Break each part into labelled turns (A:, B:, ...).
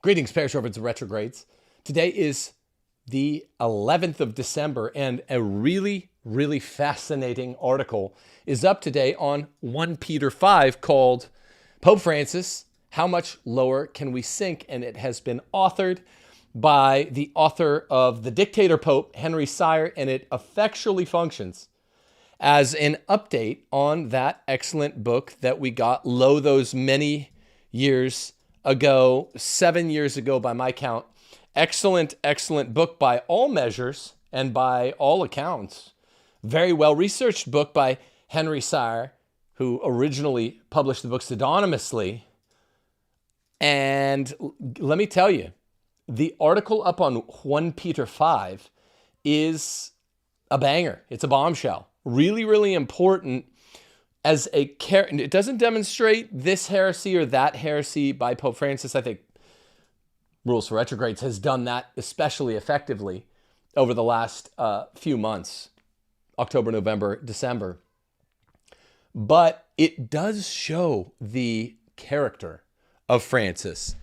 A: Greetings, Parish Orphans and Retrogrades. Today is the 11th of December, and a really fascinating article is up today on 1 Peter 5 called Pope Francis, How Much Lower Can We Sink? And it has been authored by the author of The Dictator Pope, Henry Sire, and it effectually functions as an update on that excellent book that we got those many years ago, 7 years ago by my count. Excellent book by all measures and by all accounts. Very well researched book by Henry Sire, who originally published the book pseudonymously. And let me tell you, the article up on 1 Peter 5 is a banger. It's a bombshell. Really important as a character. It doesn't demonstrate this heresy or that heresy by Pope Francis. I think Rules for Retrogrades has done that especially effectively over the last few months, October, November, December. But it does show the character of Francis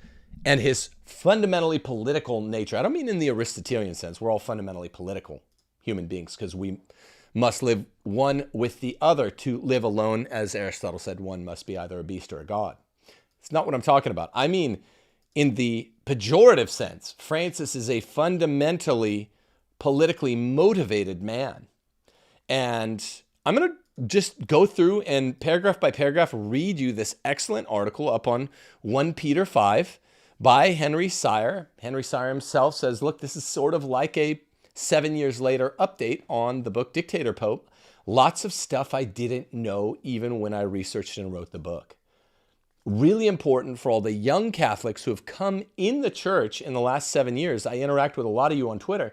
A: and his fundamentally political nature. I don't mean in the Aristotelian sense. We're all fundamentally political human beings because we must live one with the other. To live alone, as Aristotle said, one must be either a beast or a god. It's not what I'm talking about. I mean, in the pejorative sense, Francis is a fundamentally politically motivated man. And I'm going to just go through and paragraph by paragraph read you this excellent article up on 1 Peter 5 by Henry Sire. Henry Sire himself says, look, this is sort of like a 7 years later update on the book Dictator Pope. Lots of stuff I didn't know even when I researched and wrote the book. Really important for all the young Catholics who have come in the church in the last 7 years. I interact with a lot of you on Twitter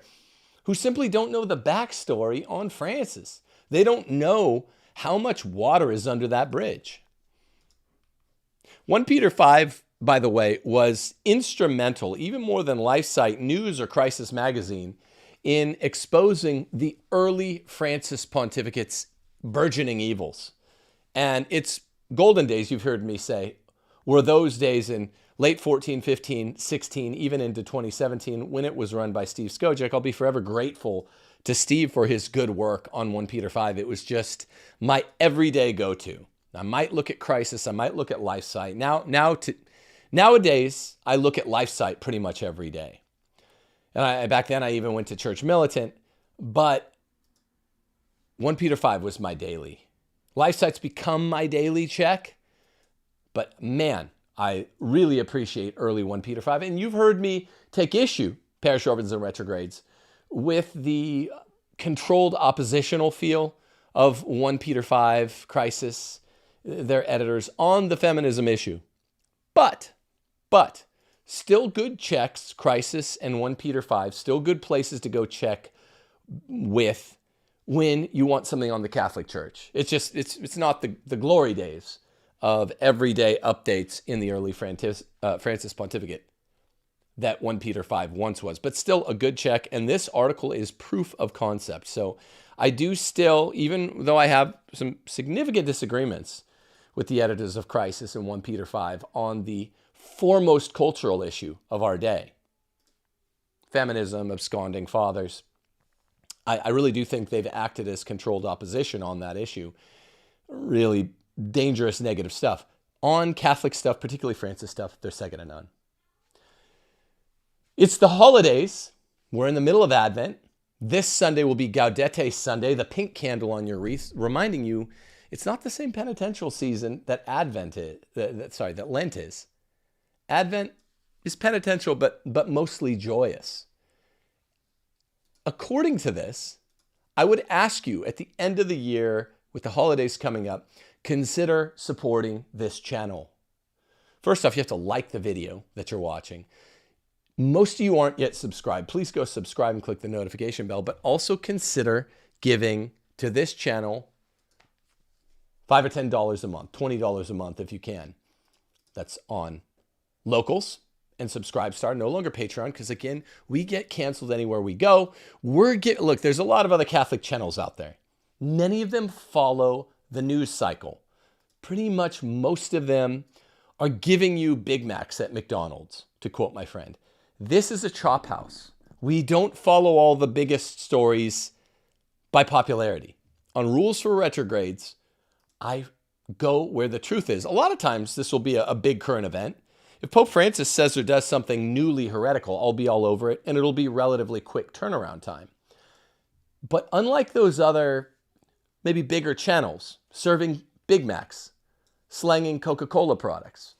A: who simply don't know the backstory on Francis. They don't know how much water is under that bridge. 1 Peter 5, by the way, was instrumental, even more than LifeSite, News, or Crisis Magazine, in exposing the early Francis pontificate's burgeoning evils. And its golden days, you've heard me say, were those days in late 14, 15, 16, even into 2017, when it was run by Steve Skojec. I'll be forever grateful to Steve for his good work on 1 Peter 5. It was just my everyday go-to. I might look at Crisis, I might look at LifeSite. Nowadays, I look at LifeSite pretty much every day. And back then, I even went to Church Militant, but 1 Peter 5 was my daily. LifeSite's become my daily check, but man, I really appreciate early 1 Peter 5. And you've heard me take issue, Parish Orphans and Retrogrades, with the controlled oppositional feel of 1 Peter 5, Crisis, their editors, on the feminism issue. But, still good checks, Crisis and 1 Peter 5, still good places to go check with when you want something on the Catholic Church. It's not the glory days of everyday updates in the early Francis pontificate that 1 Peter 5 once was, but still a good check. And this article is proof of concept. So I do still, even though I have some significant disagreements with the editors of Crisis and 1 Peter 5 on the foremost cultural issue of our day, feminism, absconding fathers, I really do think they've acted as controlled opposition on that issue. Really dangerous, negative stuff. On Catholic stuff, particularly Francis stuff, they're second to none. It's the holidays. We're in the middle of Advent. This Sunday will be Gaudete Sunday, the pink candle on your wreath, reminding you it's not the same penitential season that that Lent is. Advent is penitential, but mostly joyous. According to this, I would ask you at the end of the year, with the holidays coming up, consider supporting this channel. First off, you have to like the video that you're watching. Most of you aren't yet subscribed. Please go subscribe and click the notification bell, but also consider giving to this channel $5 or $10 a month, $20 a month if you can. That's on Locals and Subscribestar, no longer Patreon, because again, we get canceled anywhere we go. Look, there's a lot of other Catholic channels out there. Many of them follow the news cycle. Pretty much most of them are giving you Big Macs at McDonald's to quote my friend. This is a chop house. We don't follow all the biggest stories by popularity. On Rules for Retrogrades, I go where the truth is. A lot of times this will be a big current event. If Pope Francis says or does something newly heretical, I'll be all over it, and it'll be relatively quick turnaround time. But unlike those other, maybe bigger channels, serving Big Macs, slanging Coca-Cola products,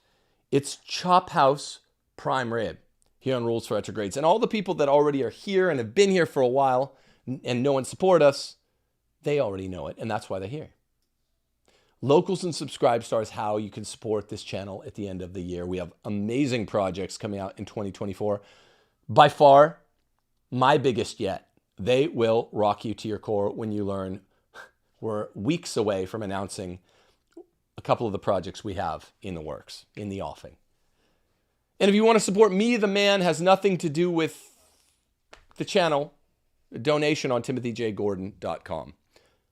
A: it's Chop House Prime Rib here on Rules for Retrogrades. And all the people that already are here and have been here for a while and know and support us, they already know it, and that's why they're here. Locals and Subscribe Stars, how you can support this channel at the end of the year. We have amazing projects coming out in 2024. By far, my biggest yet. They will rock you to your core when you learn we're weeks away from announcing a couple of the projects we have in the works, in the offing. And if you want to support me, the man, has nothing to do with the channel, a donation on timothyjgordon.com.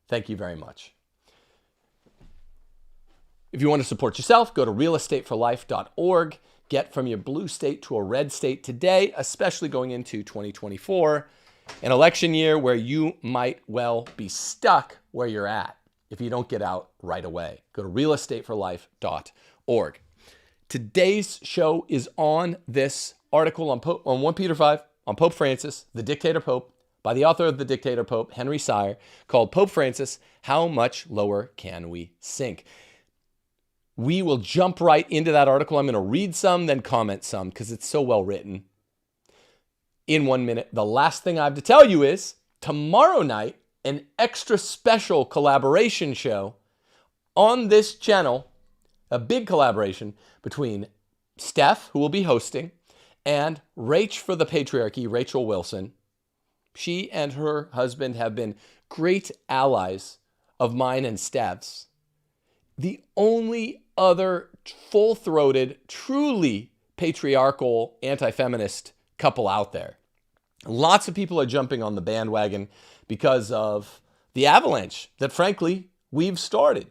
A: Thank you very much. If you want to support yourself, go to realestateforlife.org. Get from your blue state to a red state today, especially going into 2024, an election year where you might well be stuck where you're at if you don't get out right away. Go to realestateforlife.org. Today's show is on this article on 1 Peter 5 on Pope Francis, the Dictator Pope, by the author of The Dictator Pope, Henry Sire, called Pope Francis, How Much Lower Can We Sink? We will jump right into that article. I'm going to read some, then comment some, because it's so well written. In 1 minute, the last thing I have to tell you is, tomorrow night, an extra special collaboration show on this channel, a big collaboration between Steph, who will be hosting, and Rach for the Patriarchy, Rachel Wilson. She and her husband have been great allies of mine and Steph's. The only other full-throated, truly patriarchal, anti-feminist couple out there. Lots of people are jumping on the bandwagon because of the avalanche that, frankly, we've started.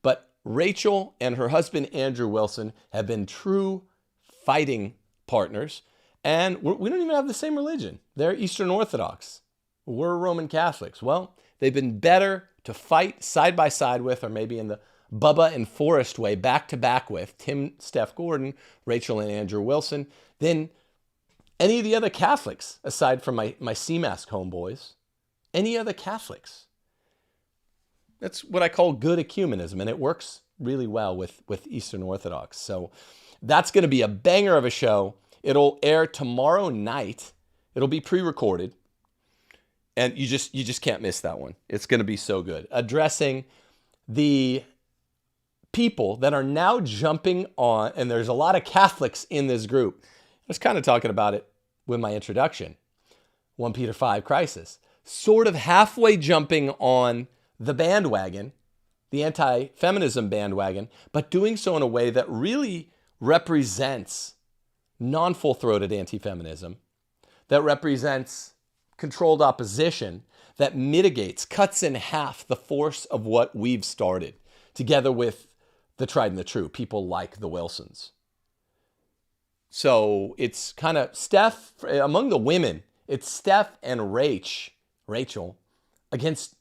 A: But Rachel and her husband, Andrew Wilson, have been true fighting partners. And we don't even have the same religion. They're Eastern Orthodox. We're Roman Catholics. Well, they've been better to fight side by side with, or maybe in the Bubba and Forrest way, back to back with Steph Gordon, Rachel and Andrew Wilson, than any of the other Catholics, aside from my CMASC homeboys. Any other Catholics. That's what I call good ecumenism, and it works really well with Eastern Orthodox. So that's going to be a banger of a show. It'll air tomorrow night. It'll be pre-recorded. And you just can't miss that one. It's going to be so good. Addressing the people that are now jumping on, and there's a lot of Catholics in this group. I was kind of talking about it with my introduction. 1 Peter 5 crisis. Sort of halfway jumping on the bandwagon, the anti-feminism bandwagon, but doing so in a way that really represents non-full-throated anti-feminism, that represents controlled opposition, that mitigates, cuts in half the force of what we've started, together with the tried and the true, people like the Wilsons. So it's kind of Steph, among the women, it's Steph and Rachel, against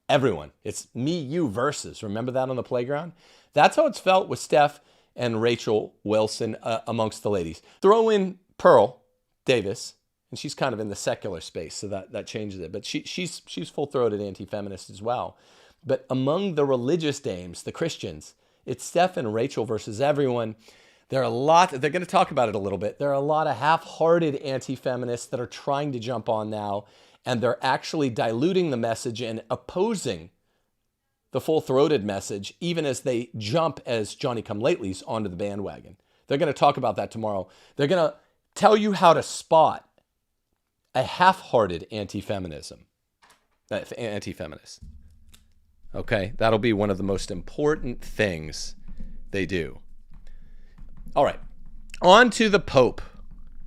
A: everyone. It's me, you versus. Remember that on the playground? That's how it's felt with Steph and Rachel Wilson amongst the ladies. Throw in Pearl Davis, and she's kind of in the secular space, so that changes it. But she's full-throated anti-feminist as well. But among the religious dames, the Christians, it's Steph and Rachel versus everyone. They're going to talk about it a little bit. There are a lot of half-hearted anti-feminists that are trying to jump on now, and they're actually diluting the message and opposing the full-throated message, even as they jump as Johnny-come-latelys onto the bandwagon. They're going to talk about that tomorrow. They're going to tell you how to spot a half-hearted anti-feminist. Okay, that'll be one of the most important things they do. All right, on to the Pope.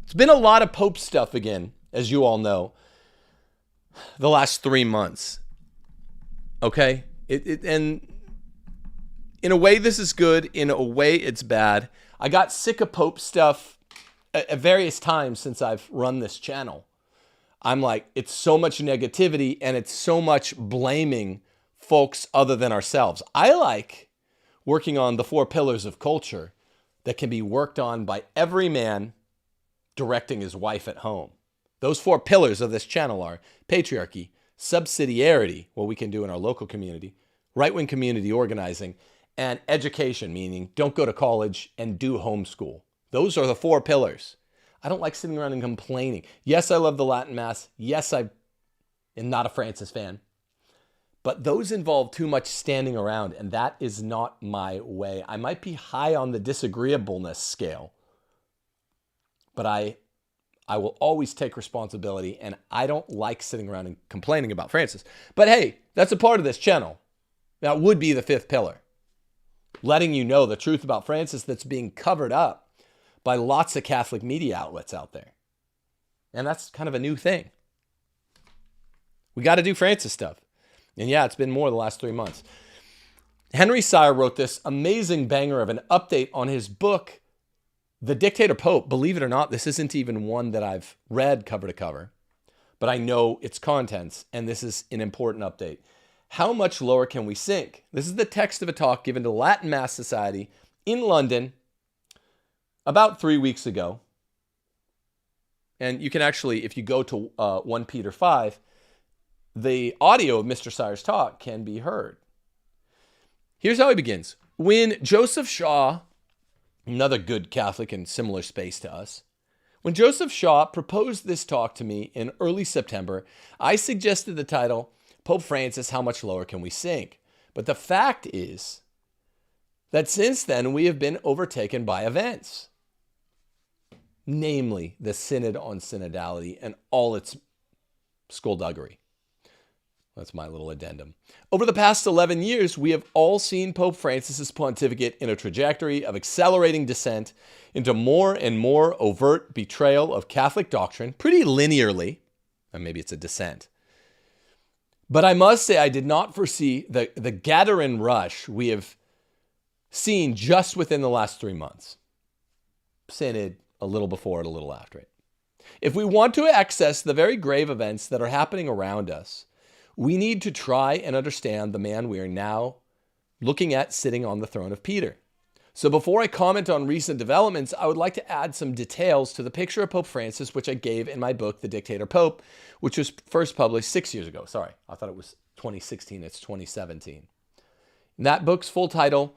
A: It's been a lot of Pope stuff again, as you all know, the last 3 months. Okay, and in a way this is good, in a way it's bad. I got sick of Pope stuff at various times since I've run this channel, I'm like, it's so much negativity and it's so much blaming folks other than ourselves. I like working on the 4 pillars of culture that can be worked on by every man directing his wife at home. Those 4 pillars of this channel are patriarchy, subsidiarity, what we can do in our local community, right-wing community organizing, and education, meaning don't go to college and do homeschool. Those are the 4 pillars. I don't like sitting around and complaining. Yes, I love the Latin Mass. Yes, I am not a Francis fan. But those involve too much standing around, and that is not my way. I might be high on the disagreeableness scale, but I will always take responsibility, and I don't like sitting around and complaining about Francis. But hey, that's a part of this channel. That would be the 5th pillar. Letting you know the truth about Francis that's being covered up by lots of Catholic media outlets out there. And that's kind of a new thing. We got to do Francis stuff. And yeah, it's been more the last 3 months. Henry Sire wrote this amazing banger of an update on his book, The Dictator Pope. Believe it or not, this isn't even one that I've read cover to cover, but I know its contents, and this is an important update. How much lower can we sink? This is the text of a talk given to Latin Mass Society in London about 3 weeks ago. And you can actually, if you go to 1 Peter 5, the audio of Mr. Sire's talk can be heard. Here's how he begins. When Joseph Shaw, another good Catholic in similar space to us, when Joseph Shaw proposed this talk to me in early September, I suggested the title, Pope Francis, How Much Lower Can We Sink? But the fact is that since then we have been overtaken by events, namely the Synod on Synodality and all its skullduggery. That's my little addendum. Over the past 11 years, we have all seen Pope Francis's pontificate in a trajectory of accelerating descent into more and more overt betrayal of Catholic doctrine, pretty linearly, and maybe it's a descent. But I must say I did not foresee the Gadarene rush we have seen just within the last 3 months. Synod a little before it, a little after it. If we want to access the very grave events that are happening around us, we need to try and understand the man we are now looking at sitting on the throne of Peter. So before I comment on recent developments, I would like to add some details to the picture of Pope Francis, which I gave in my book, The Dictator Pope, which was first published 6 years ago. Sorry, I thought it was 2016. It's 2017. And that book's full title,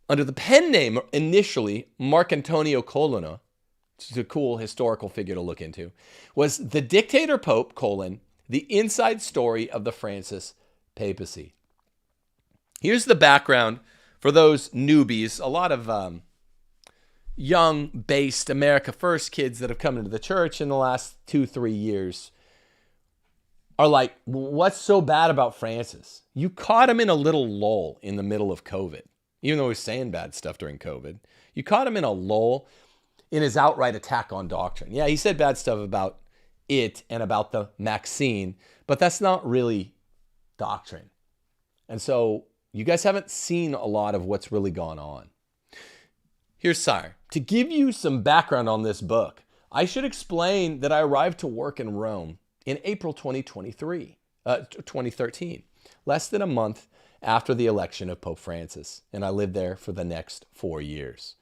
A: under the pen name initially, Marcantonio Colonna, which is a cool historical figure to look into, was The Dictator Pope, the inside story of the Francis papacy. Here's the background for those newbies, a lot of young, based America First kids that have come into the church in the last 2-3 years are like, what's so bad about Francis? You caught him in a little lull in the middle of COVID, even though he was saying bad stuff during COVID. You caught him in a lull in his outright attack on doctrine. Yeah, he said bad stuff about it and about the Maxine, but that's not really doctrine. And so you guys haven't seen a lot of what's really gone on. Here's Sire. To give you some background on this book, I should explain that I arrived to work in Rome in April 2013, less than a month after the election of Pope Francis, and I lived there for the next 4 years.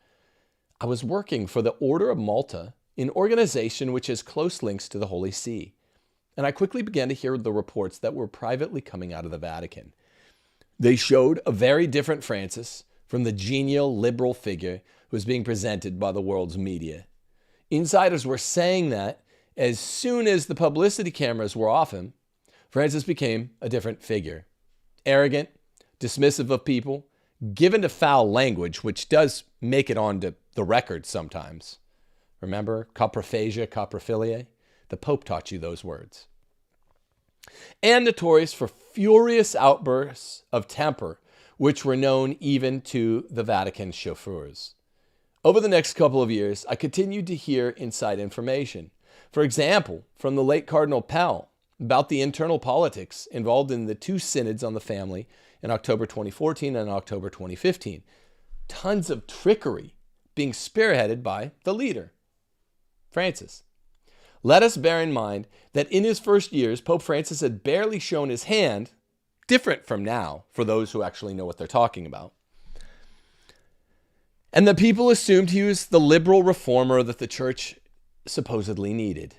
A: I was working for the Order of Malta, an organization which has close links to the Holy See, and I quickly began to hear the reports that were privately coming out of the Vatican. They showed a very different Francis from the genial liberal figure who was being presented by the world's media. Insiders were saying that as soon as the publicity cameras were off him, Francis became a different figure. Arrogant, dismissive of people, given to foul language, which does make it onto the record sometimes. Remember, coprophagia, coprophilia? The Pope taught you those words. And notorious for furious outbursts of temper, which were known even to the Vatican chauffeurs. Over the next couple of years, I continued to hear inside information. For example, from the late Cardinal Pell, about the internal politics involved in the 2 synods on the family in October 2014 and October 2015. Tons of trickery being spearheaded by the leader. Francis. Let us bear in mind that in his first years, Pope Francis had barely shown his hand, different from now, for those who actually know what they're talking about. And the people assumed he was the liberal reformer that the church supposedly needed.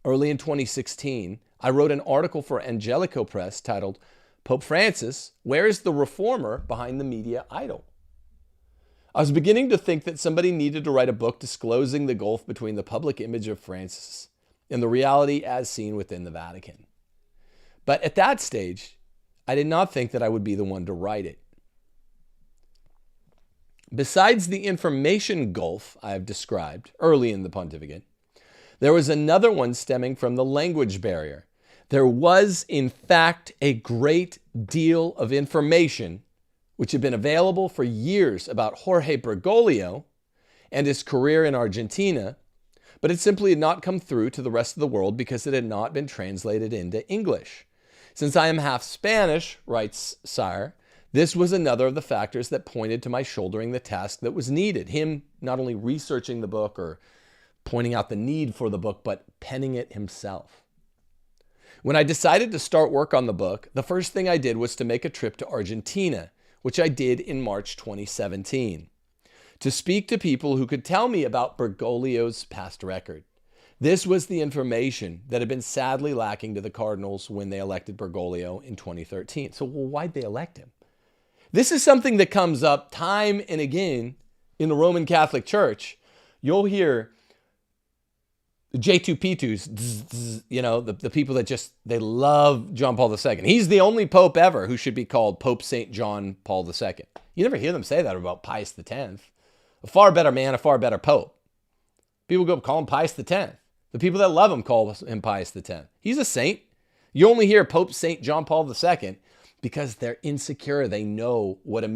A: Early in 2016, I wrote an article for Angelico Press titled, Pope Francis, Where is the Reformer Behind the Media Idol? I was beginning to think that somebody needed to write a book disclosing the gulf between the public image of Francis and the reality as seen within the Vatican. But at that stage, I did not think that I would be the one to write it. Besides the information gulf I have described early in the pontificate, there was another one stemming from the language barrier. There was, in fact, a great deal of information which had been available for years about Jorge Bergoglio and his career in Argentina, but it simply had not come through to the rest of the world because it had not been translated into English. Since I am half Spanish, writes Sire, this was another of the factors that pointed to my shouldering the task that was needed. Him not only researching the book or pointing out the need for the book, but penning it himself. When I decided to start work on the book, the first thing I did was to make a trip to Argentina, which I did in March 2017, to speak to people who could tell me about Bergoglio's past record. This was the information that had been sadly lacking to the Cardinals when they elected Bergoglio in 2013. So, why'd they elect him? This is something that comes up time and again in the Roman Catholic Church. You'll hear the J2P2s, the people that they love John Paul II. He's the only pope ever who should be called Pope St. John Paul II. You never hear them say that about Pius X. A far better man, a far better pope. People go call him Pius X. The people that love him call him Pius X. He's a saint. You only hear Pope St. John Paul II because they're insecure. They know what a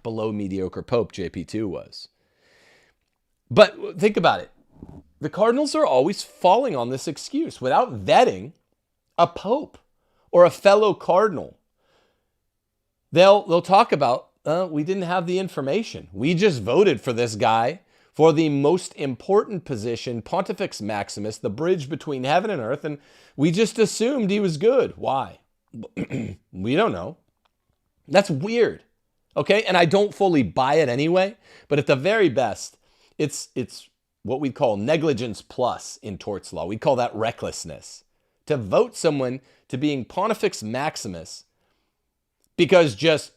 A: below mediocre Pope JP2 was. But think about it. The Cardinals are always falling on this excuse without vetting a pope or a fellow cardinal. They'll talk about, we didn't have the information. We just voted for this guy for the most important position, Pontifex Maximus, the bridge between heaven and earth, and we just assumed he was good. Why? We don't know. That's weird. Okay? And I don't fully buy it anyway, but at the very best, it's what we call negligence plus in torts law. We call that recklessness. To vote someone to being Pontifex Maximus because just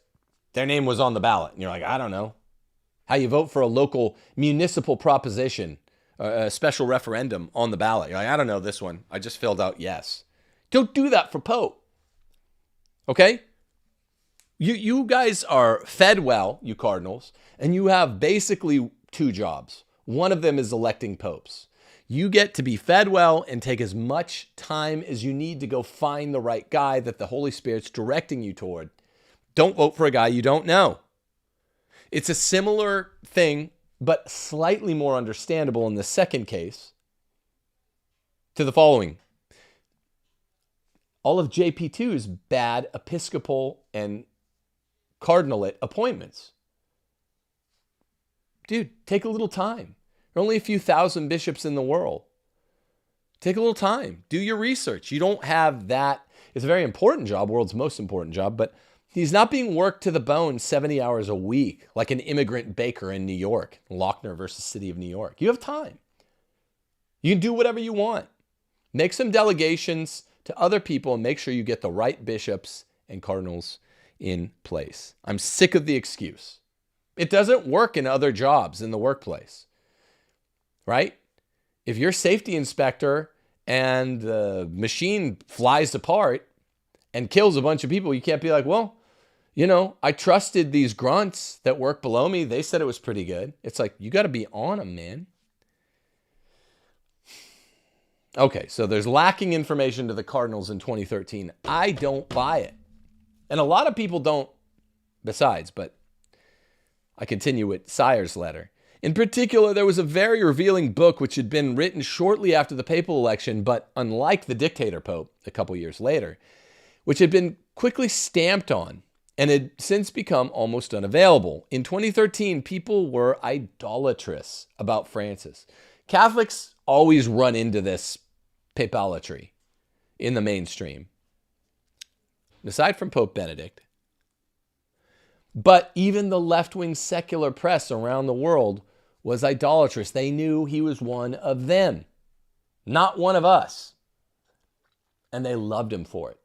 A: their name was on the ballot. And you're like, I don't know. How you vote for a local municipal proposition, a special referendum on the ballot. You're like, I don't know this one. I just filled out yes. Don't do that for Pope. Okay? You guys are fed well, you cardinals, and you have basically two jobs. One of them is electing popes. You get to be fed well and take as much time as you need to go find the right guy that the Holy Spirit's directing you toward. Don't vote for a guy you don't know. It's a similar thing, but slightly more understandable in the second case to the following. All of JP2's bad episcopal and cardinalate appointments. Dude, take a little time. There are only a few thousand bishops in the world. Take a little time. Do your research. You don't have that. It's a very important job, world's most important job, but he's not being worked to the bone 70 hours a week like an immigrant baker in New York, Lochner versus City of New York. You have time. You can do whatever you want. Make some delegations to other people and make sure you get the right bishops and cardinals in place. I'm sick of the excuse. It doesn't work in other jobs in the workplace, right? If you're safety inspector and the machine flies apart and kills a bunch of people, you can't be like, well, I trusted these grunts that work below me. They said it was pretty good. It's like, you got to be on them, man. Okay, so there's lacking information to the Cardinals in 2013. I don't buy it. And a lot of people don't besides, but I continue with Sire's letter. In particular, there was a very revealing book which had been written shortly after the papal election, but unlike the Dictator Pope a couple years later, which had been quickly stamped on and had since become almost unavailable. In 2013, people were idolatrous about Francis. Catholics always run into this papalatry in the mainstream, aside from Pope Benedict. But even the left-wing secular press around the world was idolatrous. They knew he was one of them, not one of us. And they loved him for it.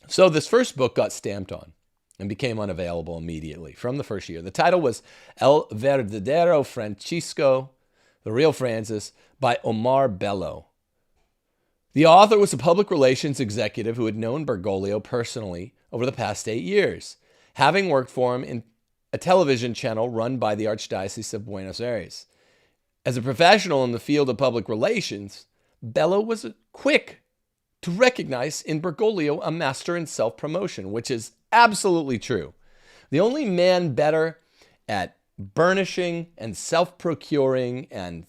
A: So this first book got stamped on and became unavailable immediately from the first year. The title was El Verdadero Francisco, The Real Francis, by Omar Bello. The author was a public relations executive who had known Bergoglio personally over the past 8 years, having worked for him in a television channel run by the Archdiocese of Buenos Aires. As a professional in the field of public relations, Bello was quick to recognize in Bergoglio a master in self-promotion, which is absolutely true. The only man better at burnishing and self-procuring and,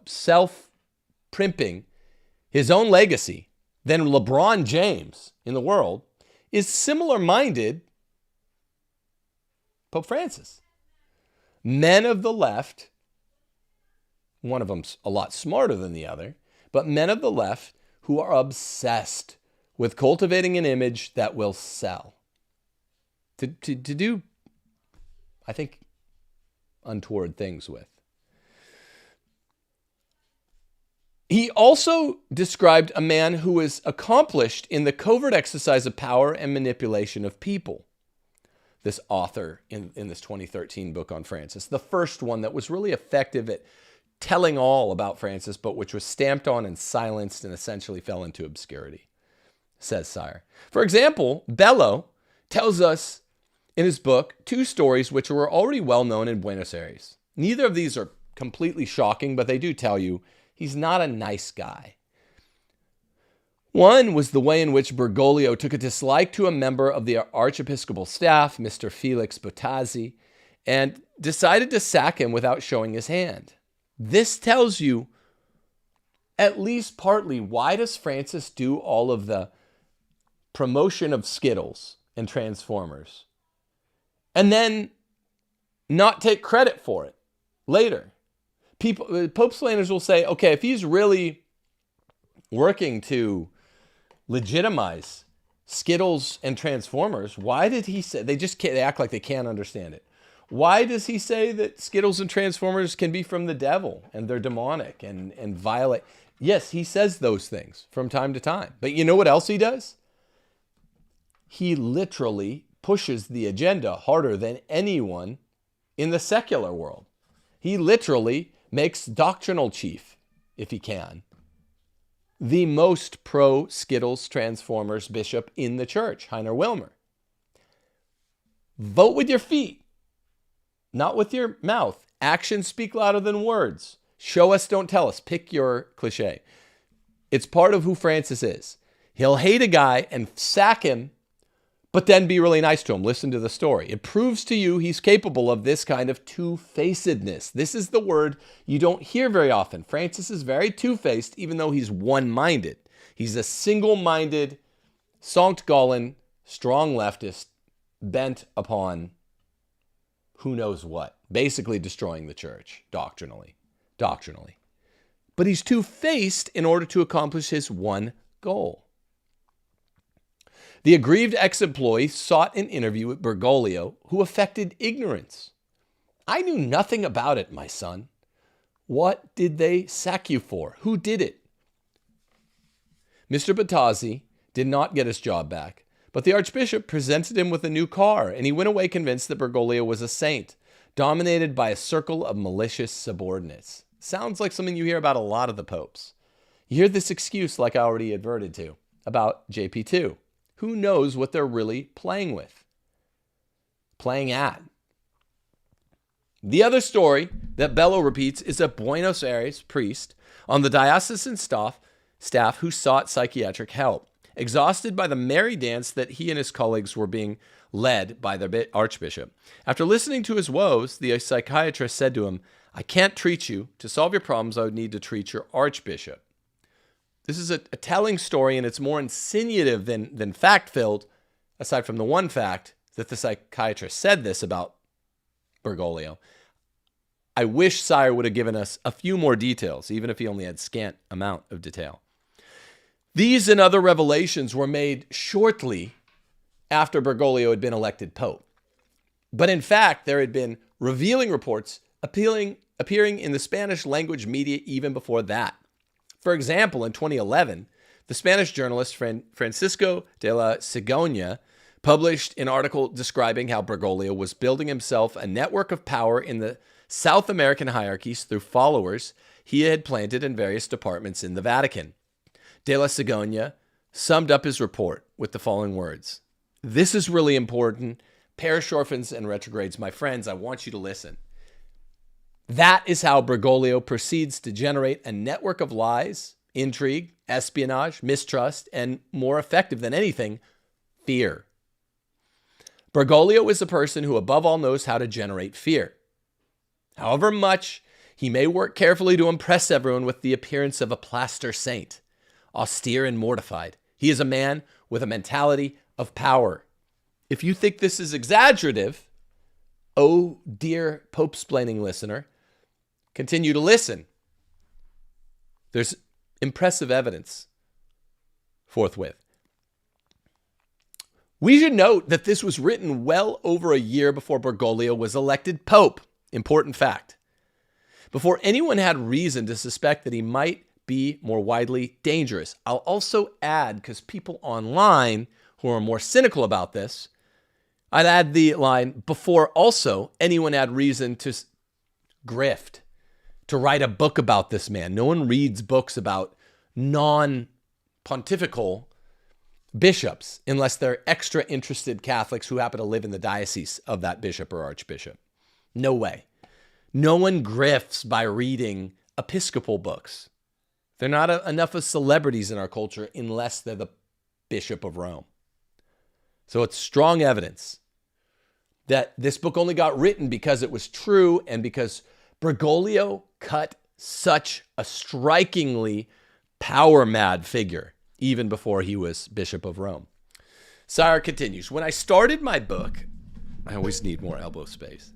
A: self-primping his own legacy than LeBron James in the world is similar-minded Pope Francis. Men of the left, one of them's a lot smarter than the other, but men of the left who are obsessed with cultivating an image that will sell. To do, I think, untoward things with. He also described a man who was accomplished in the covert exercise of power and manipulation of people. This author in this 2013 book on Francis, the first one that was really effective at telling all about Francis, but which was stamped on and silenced and essentially fell into obscurity, says Sire. For example, Bello tells us in his book 2 stories which were already well known in Buenos Aires. Neither of these are completely shocking, but they do tell you he's not a nice guy. One was the way in which Bergoglio took a dislike to a member of the archiepiscopal staff, Mr. Felix Bottazzi, and decided to sack him without showing his hand. This tells you, at least partly, why does Francis do all of the promotion of Skittles and Transformers and then not take credit for it later? Pope slanders will say, okay, if he's really working to legitimize Skittles and Transformers, why did he say, they act like they can't understand it. Why does he say that Skittles and Transformers can be from the devil and they're demonic and violate? Yes, he says those things from time to time. But you know what else he does? He literally pushes the agenda harder than anyone in the secular world. He literally makes doctrinal chief, if he can, the most pro-Skittles Transformers bishop in the church, Heiner Wilmer. Vote with your feet. Not with your mouth. Actions speak louder than words. Show us, don't tell us. Pick your cliche. It's part of who Francis is. He'll hate a guy and sack him, but then be really nice to him. Listen to the story. It proves to you he's capable of this kind of two-facedness. This is the word you don't hear very often. Francis is very two-faced, even though he's one-minded. He's a single-minded, Sankt Gallen, strong leftist, bent upon who knows what, basically destroying the church doctrinally. But he's two-faced in order to accomplish his one goal. The aggrieved ex-employee sought an interview with Bergoglio, who affected ignorance. I knew nothing about it, my son. What did they sack you for? Who did it? Mr. Bottazzi did not get his job back, but the Archbishop presented him with a new car, and he went away convinced that Bergoglio was a saint, dominated by a circle of malicious subordinates. Sounds like something you hear about a lot of the popes. You hear this excuse, like I already adverted to, about JP2. Who knows what they're really playing with? Playing at. The other story that Bello repeats is a Buenos Aires priest on the diocesan staff who sought psychiatric help. Exhausted by the merry dance that he and his colleagues were being led by the archbishop. After listening to his woes, the psychiatrist said to him, I can't treat you. To solve your problems, I would need to treat your archbishop. This is a telling story, and it's more insinuative than fact-filled, aside from the one fact that the psychiatrist said this about Bergoglio. I wish Sire would have given us a few more details, even if he only had scant amount of detail. These and other revelations were made shortly after Bergoglio had been elected Pope. But in fact, there had been revealing reports appearing in the Spanish language media even before that. For example, in 2011, the Spanish journalist Francisco de la Sigona published an article describing how Bergoglio was building himself a network of power in the South American hierarchies through followers he had planted in various departments in the Vatican. De la Sigona summed up his report with the following words. This is really important. Parish orphans and retrogrades, my friends, I want you to listen. That is how Bergoglio proceeds to generate a network of lies, intrigue, espionage, mistrust, and more effective than anything, fear. Bergoglio is a person who above all knows how to generate fear. However much he may work carefully to impress everyone with the appearance of a plaster saint, austere and mortified, he is a man with a mentality of power. If you think this is exaggerative, oh dear Pope-splaining listener, continue to listen. There's impressive evidence forthwith. We should note that this was written well over a year before Bergoglio was elected Pope. Important fact. Before anyone had reason to suspect that he might be more widely dangerous. I'll also add, because people online who are more cynical about this, I'd add the line, before also anyone had reason to grift, to write a book about this man. No one reads books about non-pontifical bishops unless they're extra interested Catholics who happen to live in the diocese of that bishop or archbishop. No way. No one grifts by reading Episcopal books. They're not enough of celebrities in our culture unless they're the Bishop of Rome. So it's strong evidence that this book only got written because it was true and because Bergoglio cut such a strikingly power-mad figure even before he was Bishop of Rome. Sire continues, when I started my book, I always need more elbow space.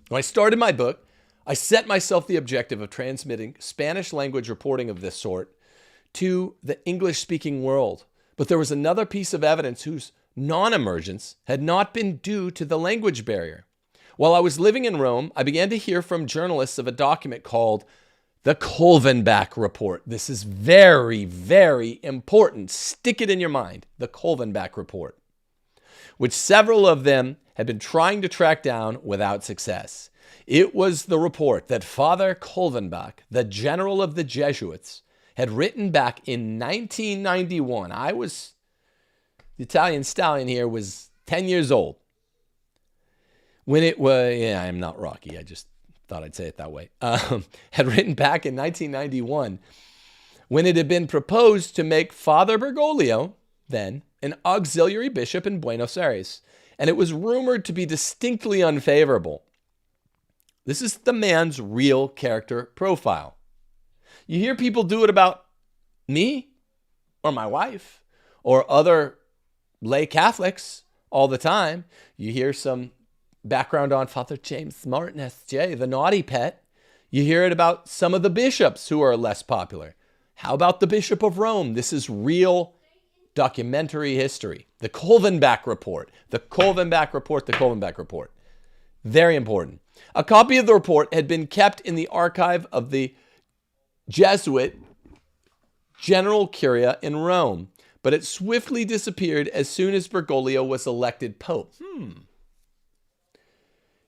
A: When I started my book, I set myself the objective of transmitting Spanish language reporting of this sort to the English-speaking world. But there was another piece of evidence whose non-emergence had not been due to the language barrier. While I was living in Rome, I began to hear from journalists of a document called the Kolvenbach Report. This is very, very important. Stick it in your mind, the Kolvenbach Report, which several of them had been trying to track down without success. It was the report that Father Kolvenbach, the general of the Jesuits, had written back in 1991. The Italian stallion here was 10 years old. When it was, yeah, I'm not Rocky. I just thought I'd say it that way. Had written back in 1991 when it had been proposed to make Father Bergoglio, then, an auxiliary bishop in Buenos Aires. And it was rumored to be distinctly unfavorable. This is the man's real character profile. You hear people do it about me or my wife or other lay Catholics all the time. You hear some background on Father James Martin, S.J., the naughty pet. You hear it about some of the bishops who are less popular. How about the Bishop of Rome? This is real documentary history. The Kolvenbach Report. The Kolvenbach Report. The Kolvenbach Report. Very important. A copy of the report had been kept in the archive of the Jesuit General Curia in Rome, but it swiftly disappeared as soon as Bergoglio was elected Pope.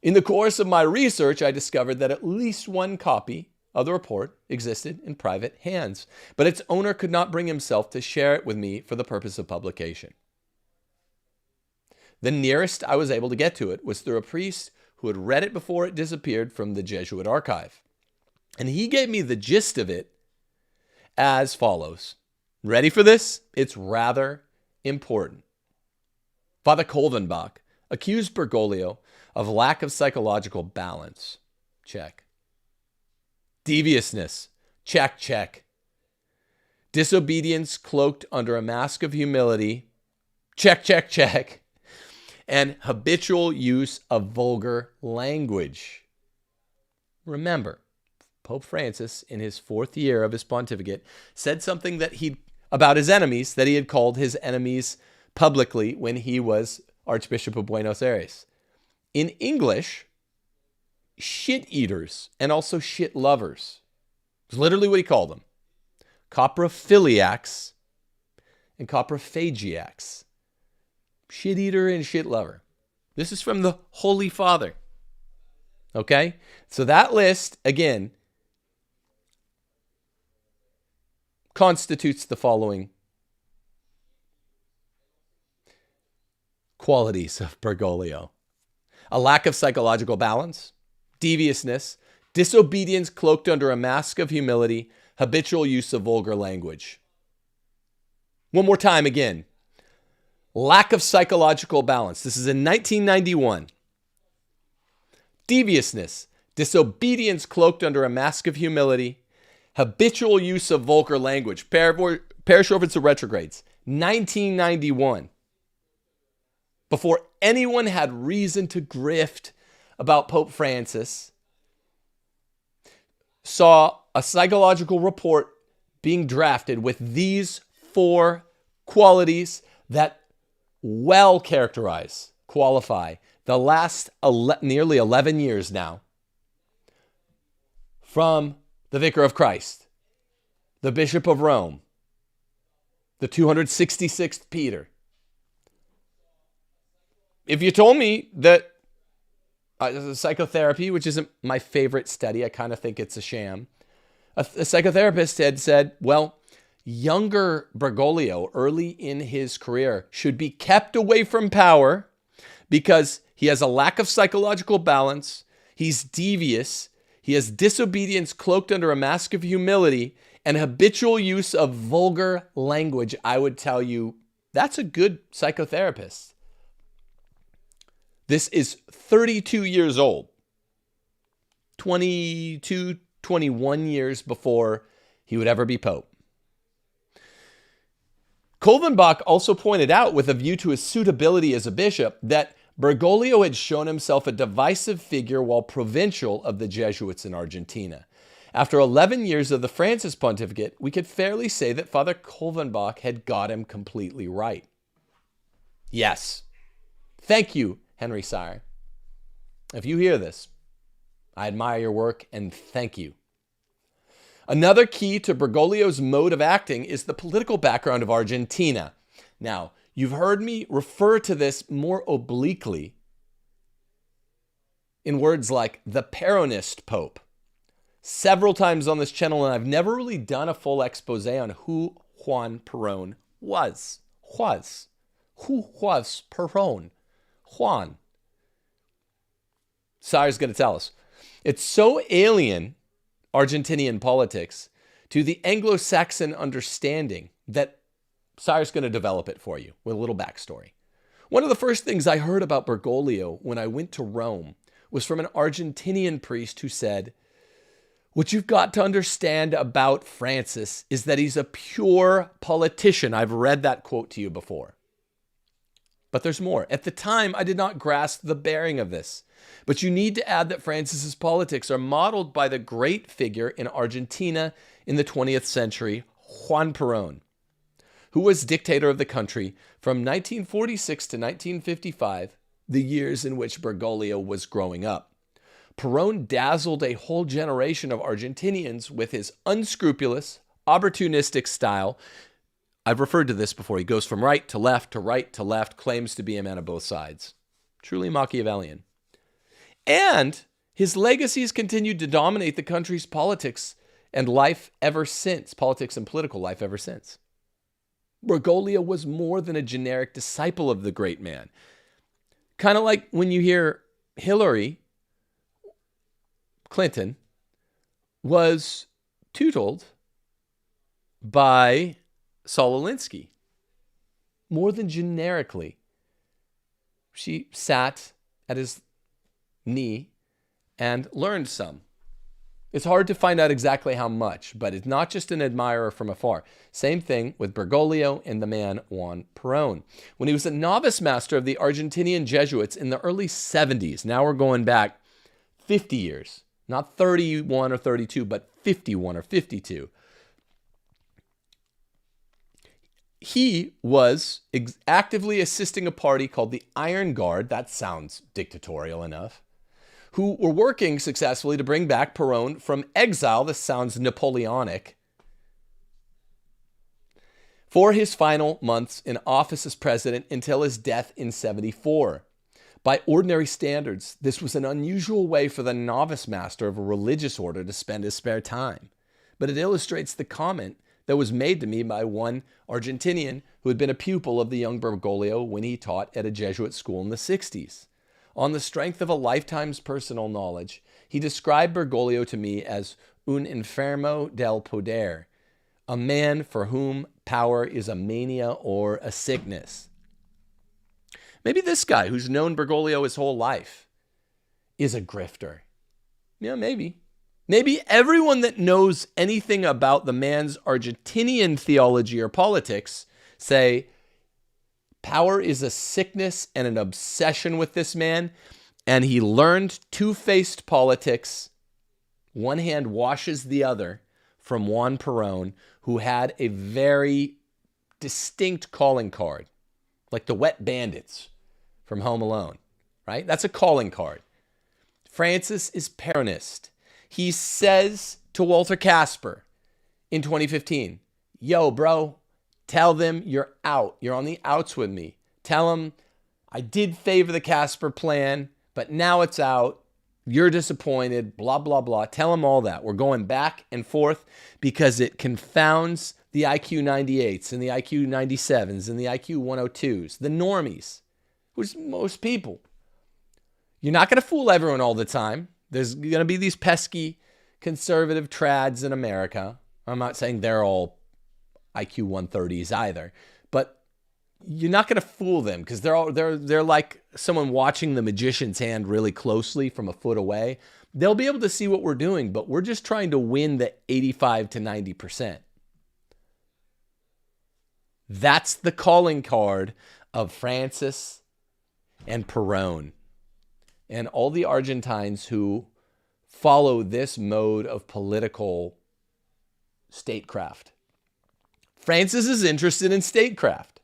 A: In the course of my research, I discovered that at least one copy of the report existed in private hands, but its owner could not bring himself to share it with me for the purpose of publication. The nearest I was able to get to it was through a priest who had read it before it disappeared from the Jesuit archive. And he gave me the gist of it as follows. Ready for this? It's rather important. Father Kolvenbach accused Bergoglio of lack of psychological balance. Check. Deviousness. Check, check. disobedience cloaked under a mask of humility, check, check, check, and habitual use of vulgar language. Remember, Pope Francis, in his 4th year of his pontificate, said something about his enemies that he had called his enemies publicly when he was Archbishop of Buenos Aires. In English, shit eaters and also shit lovers. It's literally what he called them. Coprophiliacs and coprophagiacs. Shit eater and shit lover. This is from the Holy Father. Okay? So that list, again, constitutes the following qualities of Bergoglio: a lack of psychological balance, deviousness, disobedience cloaked under a mask of humility, habitual use of vulgar language. One more time again. Lack of psychological balance. This is in 1991. Deviousness, disobedience cloaked under a mask of humility, habitual use of vulgar language. Parish Orphans of Retrogrades, 1991. Before anyone had reason to grift about Pope Francis, saw a psychological report being drafted with these 4 qualities that well qualify the last nearly 11 years now from the Vicar of Christ, the Bishop of Rome, the 266th Peter. If you told me that psychotherapy, which isn't my favorite study, I kind of think it's a sham, a psychotherapist had said, well, younger Bergoglio, early in his career, should be kept away from power because he has a lack of psychological balance, he's devious, he has disobedience cloaked under a mask of humility, and habitual use of vulgar language. I would tell you, that's a good psychotherapist. This is 32 years old, 22, 21 years before he would ever be Pope. Kolvenbach also pointed out, with a view to his suitability as a bishop, that Bergoglio had shown himself a divisive figure while provincial of the Jesuits in Argentina. After 11 years of the Francis pontificate, we could fairly say that Father Kolvenbach had got him completely right. Yes. Thank you, Henry Sire. If you hear this, I admire your work and thank you. Another key to Bergoglio's mode of acting is the political background of Argentina. Now, you've heard me refer to this more obliquely in words like the Peronist Pope several times on this channel, and I've never really done a full expose on who Juan Perón was. Who was Perón? Juan. Sire's going to tell us. It's so alien, Argentinian politics, to the Anglo-Saxon understanding that Sire's going to develop it for you with a little backstory. One of the first things I heard about Bergoglio when I went to Rome was from an Argentinian priest who said, what you've got to understand about Francis is that he's a pure politician. I've read that quote to you before. But there's more. At the time, I did not grasp the bearing of this. But you need to add that Francis's politics are modeled by the great figure in Argentina in the 20th century, Juan Perón, who was dictator of the country from 1946 to 1955, the years in which Bergoglio was growing up. Perón dazzled a whole generation of Argentinians with his unscrupulous, opportunistic style. I've referred to this before. He goes from right to left to right to left, claims to be a man of both sides. Truly Machiavellian. And his legacies continued to dominate the country's politics and life ever since, politics and political life ever since. Bergoglio was more than a generic disciple of the great man. Kind of like when you hear Hillary Clinton was tuteled by Saul Alinsky. More than generically. She sat at his knee and learned some. It's hard to find out exactly how much, but it's not just an admirer from afar. Same thing with Bergoglio and the man Juan Perón. When he was a novice master of the Argentinian Jesuits in the early 70s, now we're going back 50 years, not 31 or 32, but 51 or 52. He was actively assisting a party called the Iron Guard, that sounds dictatorial enough, who were working successfully to bring back Perón from exile, this sounds Napoleonic, for his final months in office as president until his death in 74. By ordinary standards, this was an unusual way for the novice master of a religious order to spend his spare time. But it illustrates the comment that was made to me by one Argentinian who had been a pupil of the young Bergoglio when he taught at a Jesuit school in the 60s. On the strength of a lifetime's personal knowledge, he described Bergoglio to me as un enfermo del poder, a man for whom power is a mania or a sickness. Maybe this guy who's known Bergoglio his whole life is a grifter. Yeah, maybe. Maybe everyone that knows anything about the man's Argentinian theology or politics say power is a sickness and an obsession with this man, and he learned two-faced politics. One hand washes the other from Juan Perón, who had a very distinct calling card, like the Wet Bandits from Home Alone, right? That's a calling card. Francis is Peronist. He says to Walter Casper in 2015, yo, bro, tell them you're out. You're on the outs with me. Tell them I did favor the Casper plan, but now it's out. You're disappointed, blah, blah, blah. Tell them all that. We're going back and forth because it confounds the IQ 98s and the IQ 97s and the IQ 102s, the normies, who's most people. You're not going to fool everyone all the time. There's going to be these pesky conservative trads in America. I'm not saying they're all IQ 130s either, but you're not going to fool them because they're like someone watching the magician's hand really closely from a foot away. They'll be able to see what we're doing, but we're just trying to win the 85 to 90%. That's the calling card of Francis and Perón and all the Argentines who follow this mode of political statecraft. Francis is interested in statecraft.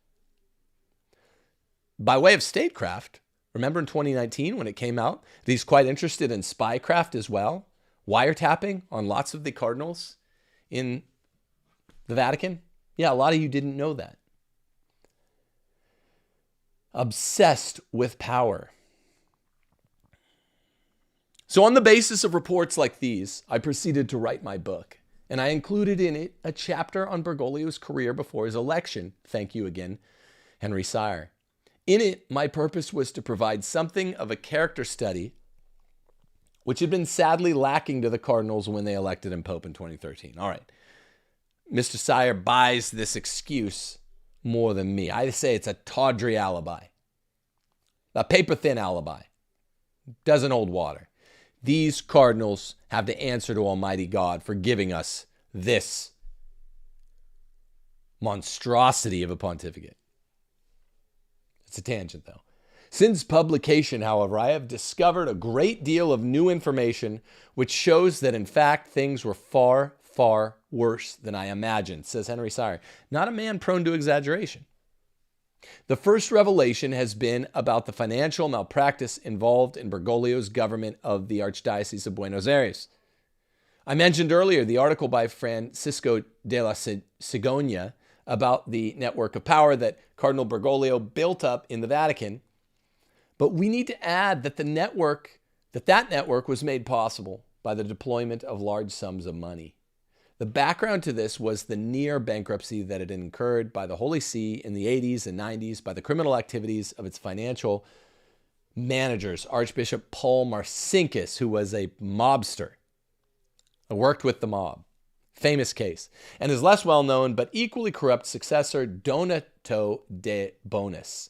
A: By way of statecraft, remember in 2019 when it came out, that he's quite interested in spycraft as well, wiretapping on lots of the cardinals in the Vatican? Yeah, a lot of you didn't know that. Obsessed with power. So on the basis of reports like these, I proceeded to write my book, and I included in it a chapter on Bergoglio's career before his election. Thank you again, Henry Sire. In it, my purpose was to provide something of a character study, which had been sadly lacking to the Cardinals when they elected him Pope in 2013. All right, Mr. Sire buys this excuse more than me. I say it's a tawdry alibi, a paper-thin alibi. Doesn't hold water. These cardinals have to answer to Almighty God for giving us this monstrosity of a pontificate. It's a tangent, though. Since publication, however, I have discovered a great deal of new information which shows that, in fact, things were far, far worse than I imagined, says Henry Sire, not a man prone to exaggeration. The first revelation has been about the financial malpractice involved in Bergoglio's government of the Archdiocese of Buenos Aires. I mentioned earlier the article by Francisco de la Cigoña about the network of power that Cardinal Bergoglio built up in the Vatican. But we need to add that that network was made possible by the deployment of large sums of money. The background to this was the near bankruptcy that had incurred by the Holy See in the 80s and 90s by the criminal activities of its financial managers, Archbishop Paul Marcinkus, who was a mobster, worked with the mob. Famous case. And his less well-known but equally corrupt successor, Donato de Bonis.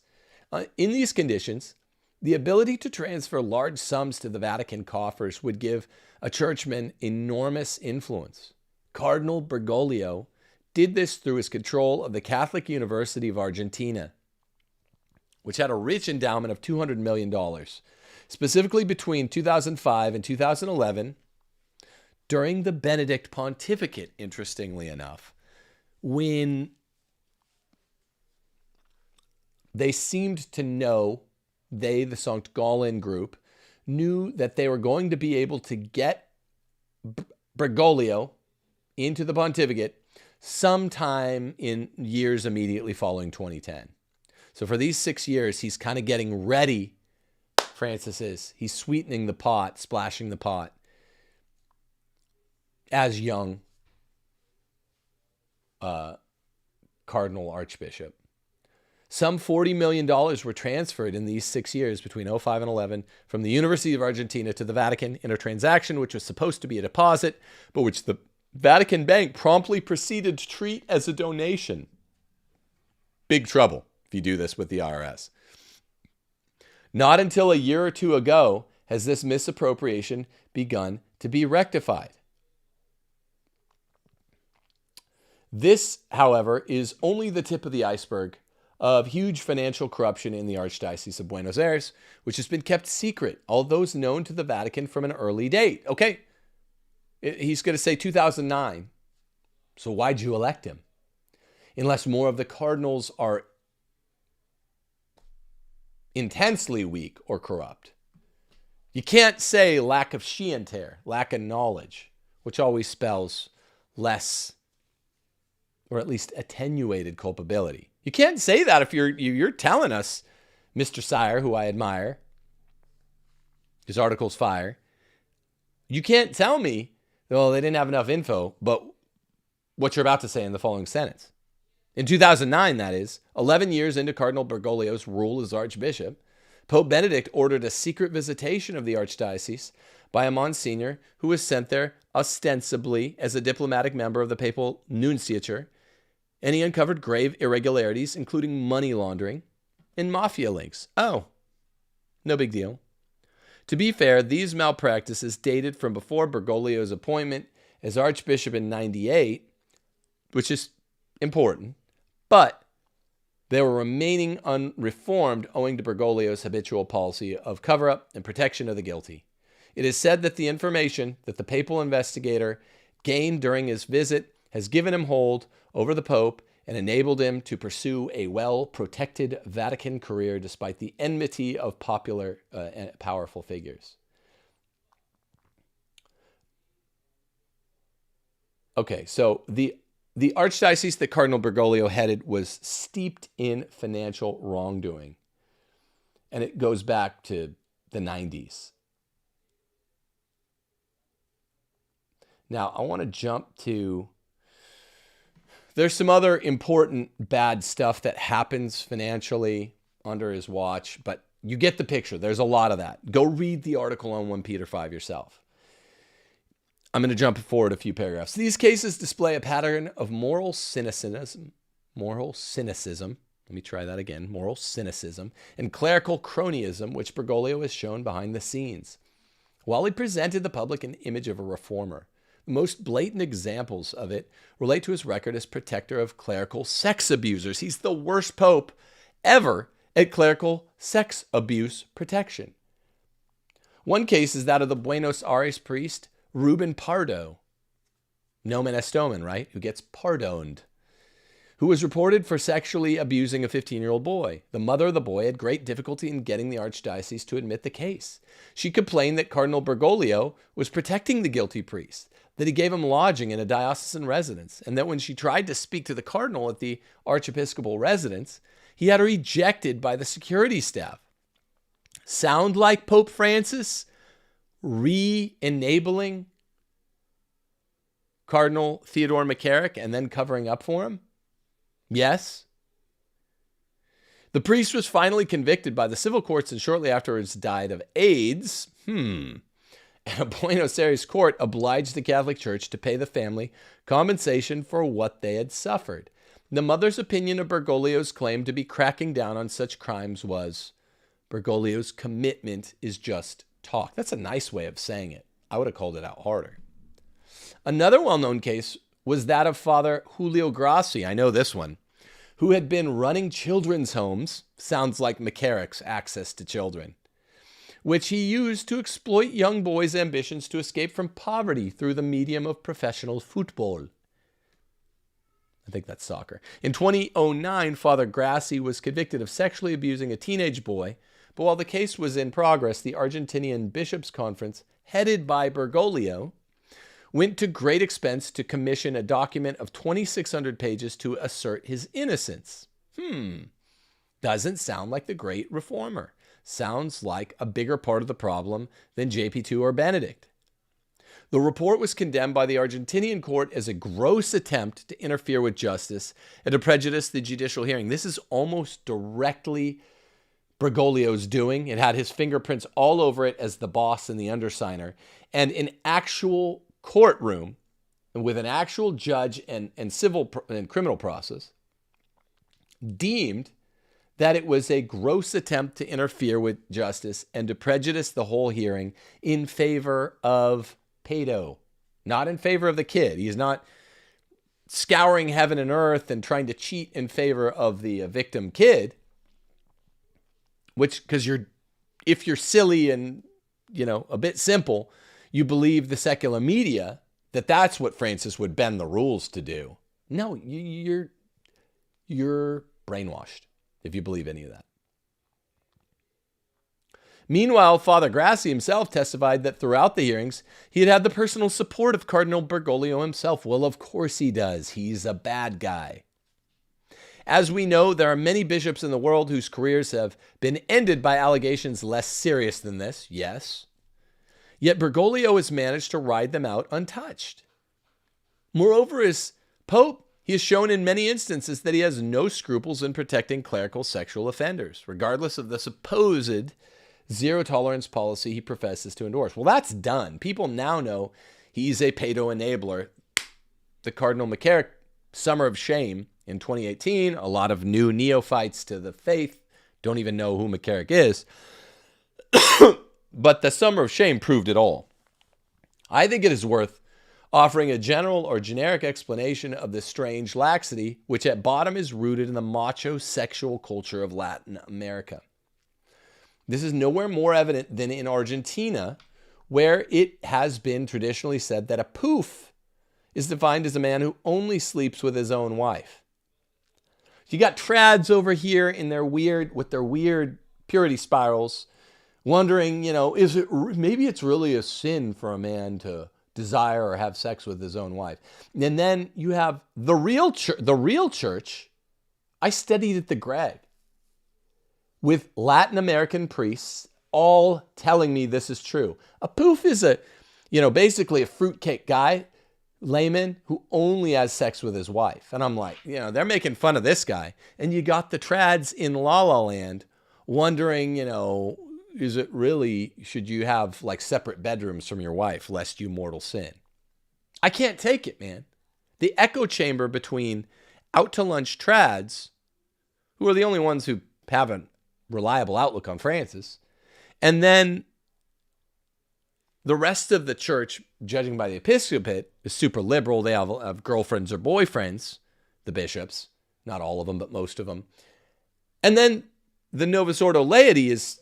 A: In these conditions, The ability to transfer large sums to the Vatican coffers would give a churchman enormous influence. Cardinal Bergoglio did this through his control of the Catholic University of Argentina, which had a rich endowment of $200 million. Specifically between 2005 and 2011, during the Benedict pontificate, interestingly enough, when they seemed to know, the St. Gallen group, knew that they were going to be able to get Bergoglio into the pontificate sometime in years immediately following 2010. So for these 6 years, he's kind of getting ready, Francis is. He's sweetening the pot, splashing the pot as young Cardinal Archbishop. Some $40 million were transferred in these 6 years between 2005 and 11 from the University of Argentina to the Vatican in a transaction which was supposed to be a deposit, but which the Vatican Bank promptly proceeded to treat as a donation. Big trouble if you do this with the IRS. Not until a year or two ago has this misappropriation begun to be rectified. This, however, is only the tip of the iceberg of huge financial corruption in the Archdiocese of Buenos Aires, which has been kept secret, all those known to the Vatican from an early date. Okay, he's going to say 2009. So why'd you elect him? Unless more of the cardinals are intensely weak or corrupt. You can't say lack of scienter, lack of knowledge, which always spells less or at least attenuated culpability. You can't say that if you're telling us, Mr. Sire, who I admire, his article's fire. You can't tell me, well, they didn't have enough info, but what you're about to say in the following sentence. In 2009, that is, 11 years into Cardinal Bergoglio's rule as Archbishop, Pope Benedict ordered a secret visitation of the Archdiocese by a Monsignor who was sent there ostensibly as a diplomatic member of the Papal Nunciature, and he uncovered grave irregularities, including money laundering and mafia links. Oh, no big deal. To be fair, these malpractices dated from before Bergoglio's appointment as Archbishop in 98, which is important, but they were remaining unreformed owing to Bergoglio's habitual policy of cover-up and protection of the guilty. It is said that the information that the papal investigator gained during his visit has given him hold over the Pope and enabled him to pursue a well-protected Vatican career despite the enmity of popular and powerful figures. Okay, so the archdiocese that Cardinal Bergoglio headed was steeped in financial wrongdoing, and it goes back to the 90s. Now, I want to jump to... There's some other important bad stuff that happens financially under his watch, but you get the picture. There's a lot of that. Go read the article on 1 Peter 5 yourself. I'm going to jump forward a few paragraphs. These cases display a pattern of moral cynicism. Moral cynicism. Let me try that again. Moral cynicism and clerical cronyism, which Bergoglio has shown behind the scenes. While he presented the public an image of a reformer, the most blatant examples of it relate to his record as protector of clerical sex abusers. He's the worst pope ever at clerical sex abuse protection. One case is that of the Buenos Aires priest, Ruben Pardo. Nomen est omen, right? Who gets pardoned. Who was reported for sexually abusing a 15-year-old boy. The mother of the boy had great difficulty in getting the archdiocese to admit the case. She complained that Cardinal Bergoglio was protecting the guilty priest, that he gave him lodging in a diocesan residence, and that when she tried to speak to the cardinal at the archiepiscopal residence, he had her ejected by the security staff. Sound like Pope Francis re-enabling Cardinal Theodore McCarrick and then covering up for him? Yes. The priest was finally convicted by the civil courts and shortly afterwards died of AIDS. And a Buenos Aires court obliged the Catholic Church to pay the family compensation for what they had suffered. The mother's opinion of Bergoglio's claim to be cracking down on such crimes was Bergoglio's commitment is just talk. That's a nice way of saying it. I would have called it out harder. Another well-known case was that of Father Julio Grassi. I know this one. Who had been running children's homes, sounds like McCarrick's access to children, which he used to exploit young boys' ambitions to escape from poverty through the medium of professional football. I think that's soccer. In 2009, Father Grassi was convicted of sexually abusing a teenage boy, but while the case was in progress, the Argentinian Bishops' Conference, headed by Bergoglio, went to great expense to commission a document of 2,600 pages to assert his innocence. Doesn't sound like the great reformer. Sounds like a bigger part of the problem than JP2 or Benedict. The report was condemned by the Argentinian court as a gross attempt to interfere with justice and to prejudice the judicial hearing. This is almost directly Bergoglio's doing. It had his fingerprints all over it as the boss and the undersigner. And in actual courtroom, with an actual judge and civil and criminal process, deemed that it was a gross attempt to interfere with justice and to prejudice the whole hearing in favor of pedo, not in favor of the kid. He's not scouring heaven and earth and trying to cheat in favor of the victim kid, which, because if you're silly and, a bit simple, you believe the secular media that that's what Francis would bend the rules to do. No, you're brainwashed if you believe any of that. Meanwhile, Father Grassi himself testified that throughout the hearings, he had the personal support of Cardinal Bergoglio himself. Well, of course he does. He's a bad guy. As we know, there are many bishops in the world whose careers have been ended by allegations less serious than this, yes. Yet Bergoglio has managed to ride them out untouched. Moreover, as Pope, he has shown in many instances that he has no scruples in protecting clerical sexual offenders, regardless of the supposed zero-tolerance policy he professes to endorse. Well, that's done. People now know he's a pedo enabler. The Cardinal McCarrick Summer of Shame in 2018, a lot of new neophytes to the faith don't even know who McCarrick is. But the Summer of Shame proved it all. I think it is worth offering a general or generic explanation of this strange laxity, which at bottom is rooted in the macho sexual culture of Latin America. This is nowhere more evident than in Argentina, where it has been traditionally said that a poof is defined as a man who only sleeps with his own wife. You got trads over here in with their weird purity spirals, wondering, maybe it's really a sin for a man to desire or have sex with his own wife. And then you have the real church. I studied at the Greg with Latin American priests all telling me this is true. A poof is basically a fruitcake guy, layman, who only has sex with his wife. And I'm like, they're making fun of this guy. And you got the trads in La La Land wondering, is it really, should you have like separate bedrooms from your wife lest you mortal sin? I can't take it, man. The echo chamber between out to lunch trads, who are the only ones who have a reliable outlook on Francis, and then the rest of the church, judging by the episcopate, is super liberal. They have girlfriends or boyfriends, the bishops, not all of them, but most of them. And then the Novus Ordo laity is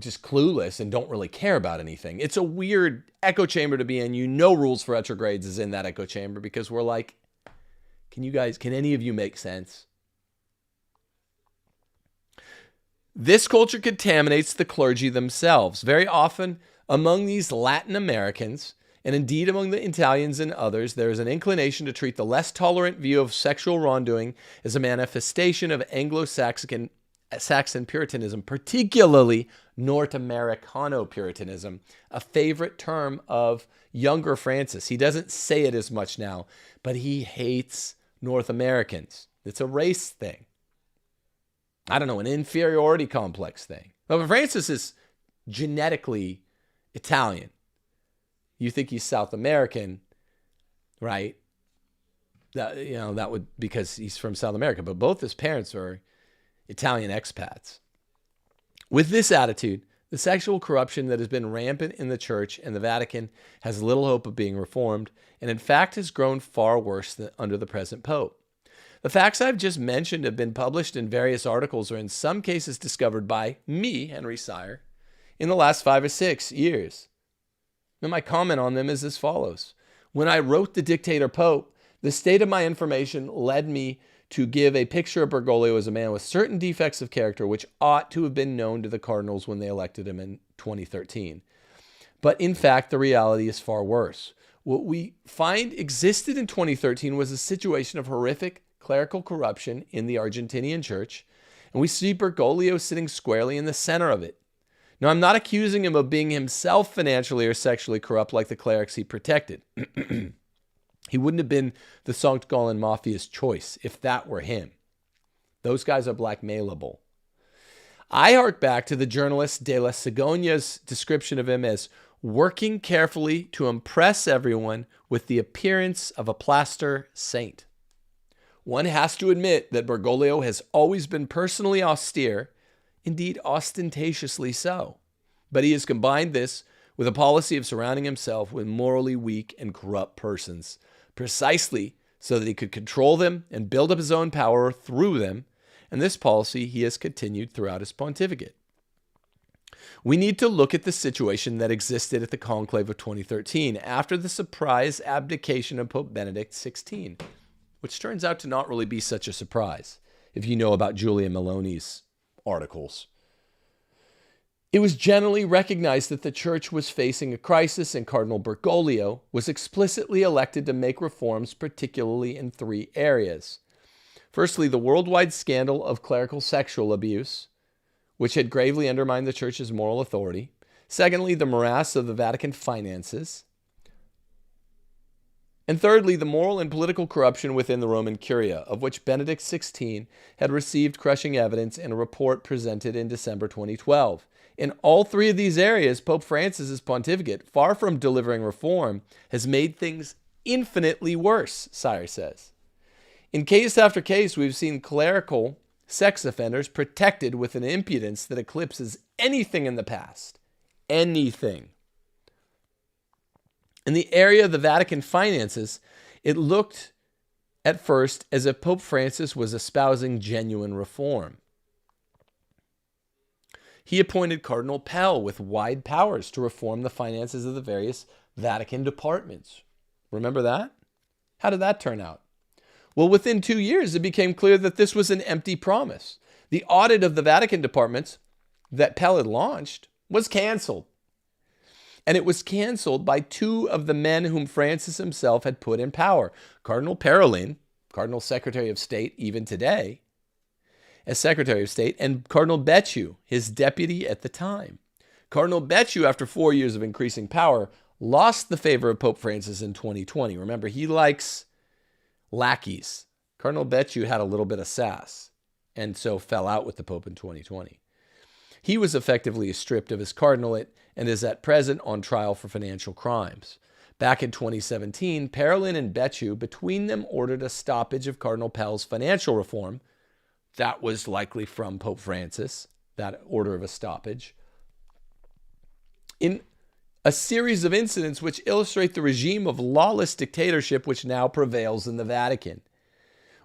A: just clueless and don't really care about anything. It's a weird echo chamber to be in. Rules for retrogrades is in that echo chamber because we're like, can any of you make sense? This culture contaminates the clergy themselves. Very often among these Latin Americans, and indeed among the Italians and others, there is an inclination to treat the less tolerant view of sexual wrongdoing as a manifestation of Anglo-Saxon Puritanism, particularly North Americano Puritanism, a favorite term of younger Francis. He doesn't say it as much now, but he hates North Americans. It's a race thing. I don't know, an inferiority complex thing. But Francis is genetically Italian. You think he's South American, right? That would, because he's from South America, but both his parents are Italian expats. With this attitude, the sexual corruption that has been rampant in the Church and the Vatican has little hope of being reformed, and in fact has grown far worse than under the present Pope. The facts I've just mentioned have been published in various articles or in some cases discovered by me, Henry Sire, in the last 5 or 6 years. And my comment on them is as follows. When I wrote The Dictator Pope, the state of my information led me to give a picture of Bergoglio as a man with certain defects of character which ought to have been known to the cardinals when they elected him in 2013. But in fact, the reality is far worse. What we find existed in 2013 was a situation of horrific clerical corruption in the Argentinian church, and we see Bergoglio sitting squarely in the center of it. Now, I'm not accusing him of being himself financially or sexually corrupt like the clerics he protected. He wouldn't have been the Sankt Gallen Mafia's choice if that were him. Those guys are blackmailable. I hark back to the journalist De La Cigogna's description of him as working carefully to impress everyone with the appearance of a plaster saint. One has to admit that Bergoglio has always been personally austere, indeed ostentatiously so. But he has combined this with a policy of surrounding himself with morally weak and corrupt persons, precisely so that he could control them and build up his own power through them, and this policy he has continued throughout his pontificate. We need to look at the situation that existed at the conclave of 2013 after the surprise abdication of Pope Benedict XVI, which turns out to not really be such a surprise if you know about Giulia Meloni's articles. It was generally recognized that the church was facing a crisis, and Cardinal Bergoglio was explicitly elected to make reforms, particularly in 3 areas. Firstly, the worldwide scandal of clerical sexual abuse, which had gravely undermined the church's moral authority. Secondly, the morass of the Vatican finances. And thirdly, the moral and political corruption within the Roman Curia, of which Benedict XVI had received crushing evidence in a report presented in December 2012. In all 3 of these areas, Pope Francis's pontificate, far from delivering reform, has made things infinitely worse, Sire says. In case after case, we've seen clerical sex offenders protected with an impudence that eclipses anything in the past. Anything. In the area of the Vatican finances, it looked at first as if Pope Francis was espousing genuine reform. He appointed Cardinal Pell with wide powers to reform the finances of the various Vatican departments. Remember that? How did that turn out? Well, within 2 years, it became clear that this was an empty promise. The audit of the Vatican departments that Pell had launched was canceled. And it was canceled by 2 of the men whom Francis himself had put in power. Cardinal Parolin, Cardinal Secretary of State even today, as Secretary of State, and Cardinal Becciu, his deputy at the time. Cardinal Becciu, after 4 years of increasing power, lost the favor of Pope Francis in 2020. Remember, he likes lackeys. Cardinal Becciu had a little bit of sass, and so fell out with the Pope in 2020. He was effectively stripped of his cardinalate and is at present on trial for financial crimes. Back in 2017, Parolin and Becciu, between them, ordered a stoppage of Cardinal Pell's financial reform. That was likely from Pope Francis, that order of a stoppage. In a series of incidents which illustrate the regime of lawless dictatorship which now prevails in the Vatican.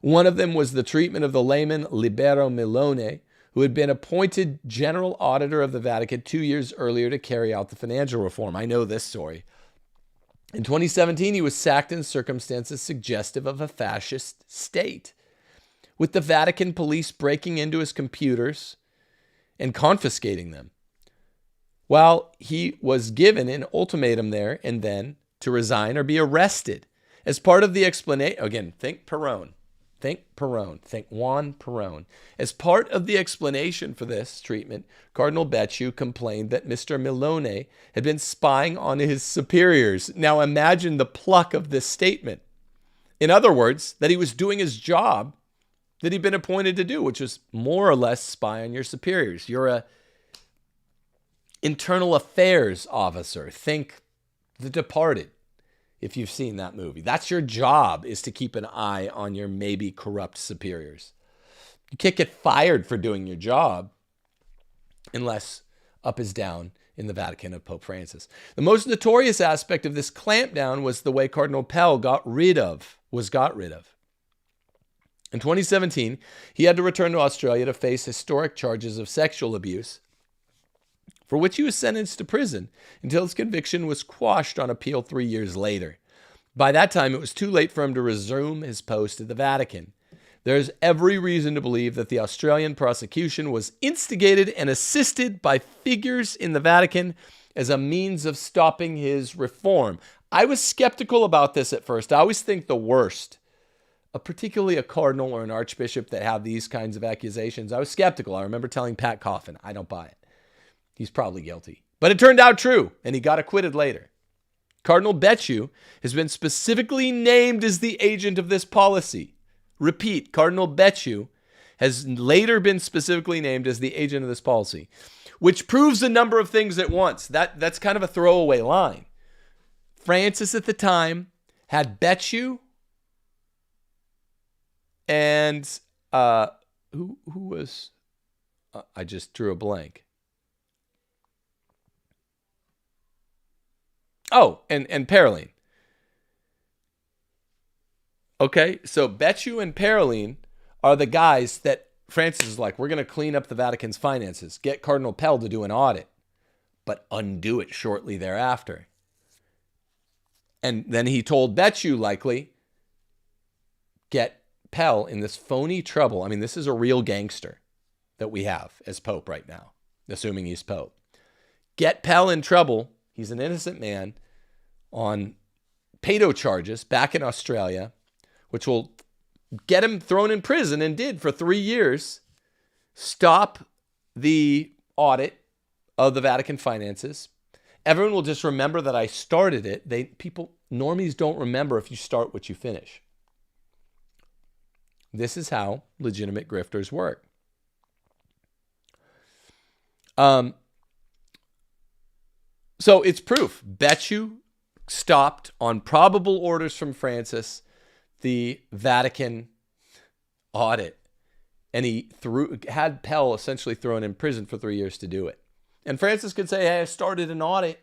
A: One of them was the treatment of the layman Libero Milone, who had been appointed general auditor of the Vatican 2 years earlier to carry out the financial reform. I know this story. In 2017, he was sacked in circumstances suggestive of a fascist state, with the Vatican police breaking into his computers and confiscating them, while he was given an ultimatum there and then to resign or be arrested. As part of the explanation, again, think Perón. Think Juan Perón. As part of the explanation for this treatment, Cardinal Becciu complained that Mr. Milone had been spying on his superiors. Now imagine the pluck of this statement. In other words, that he was doing his job that he'd been appointed to do, which was more or less spy on your superiors. You're a internal affairs officer. Think The Departed. If you've seen that movie, that's your job, is to keep an eye on your maybe corrupt superiors. You can't get fired for doing your job. unless up is down in the Vatican of Pope Francis. The most notorious aspect of this clampdown was the way Cardinal Pell was got rid of. In 2017, he had to return to Australia to face historic charges of sexual abuse, for which he was sentenced to prison until his conviction was quashed on appeal 3 years later. By that time, it was too late for him to resume his post at the Vatican. There's every reason to believe that the Australian prosecution was instigated and assisted by figures in the Vatican as a means of stopping his reform. I was skeptical about this at first. I always think the worst, particularly a cardinal or an archbishop that have these kinds of accusations. I was skeptical. I remember telling Pat Coffin, I don't buy it. He's probably guilty. But it turned out true, and he got acquitted later. Cardinal Becciu has been specifically named as the agent of this policy. Repeat, Cardinal Becciu has later been specifically named as the agent of this policy, which proves a number of things at once. That's kind of a throwaway line. Francis at the time had Becciu and who was, I just drew a blank. Oh, and Paroline. Okay, so Becciu and Paroline are the guys that Francis is like, we're going to clean up the Vatican's finances, get Cardinal Pell to do an audit, but undo it shortly thereafter. And then he told Becciu, likely, get Pell in this phony trouble. I mean, this is a real gangster that we have as Pope right now, assuming he's Pope. Get Pell in trouble. He's an innocent man on pedo charges back in Australia, which will get him thrown in prison, and did for 3 years. Stop the audit of the Vatican finances. Everyone will just remember that I started it. Normies don't remember if you start what you finish. This is how legitimate grifters work. So it's proof. Becciu stopped on probable orders from Francis the Vatican audit, and he had Pell essentially thrown in prison for 3 years to do it. And Francis could say, hey, I started an audit.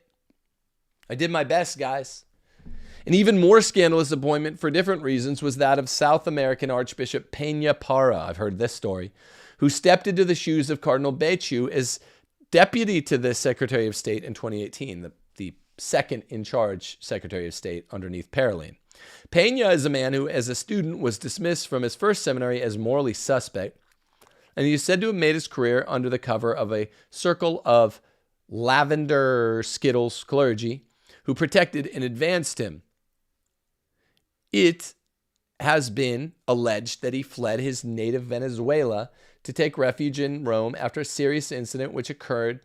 A: I did my best, guys. An even more scandalous appointment for different reasons was that of South American Archbishop Peña Parra, I've heard this story, who stepped into the shoes of Cardinal Becciu as deputy to the Secretary of State in 2018, the second in charge Secretary of State underneath Paroline. Peña is a man who, as a student, was dismissed from his first seminary as morally suspect, and he is said to have made his career under the cover of a circle of lavender Skittles clergy who protected and advanced him. It has been alleged that he fled his native Venezuela to take refuge in Rome after a serious incident which incurred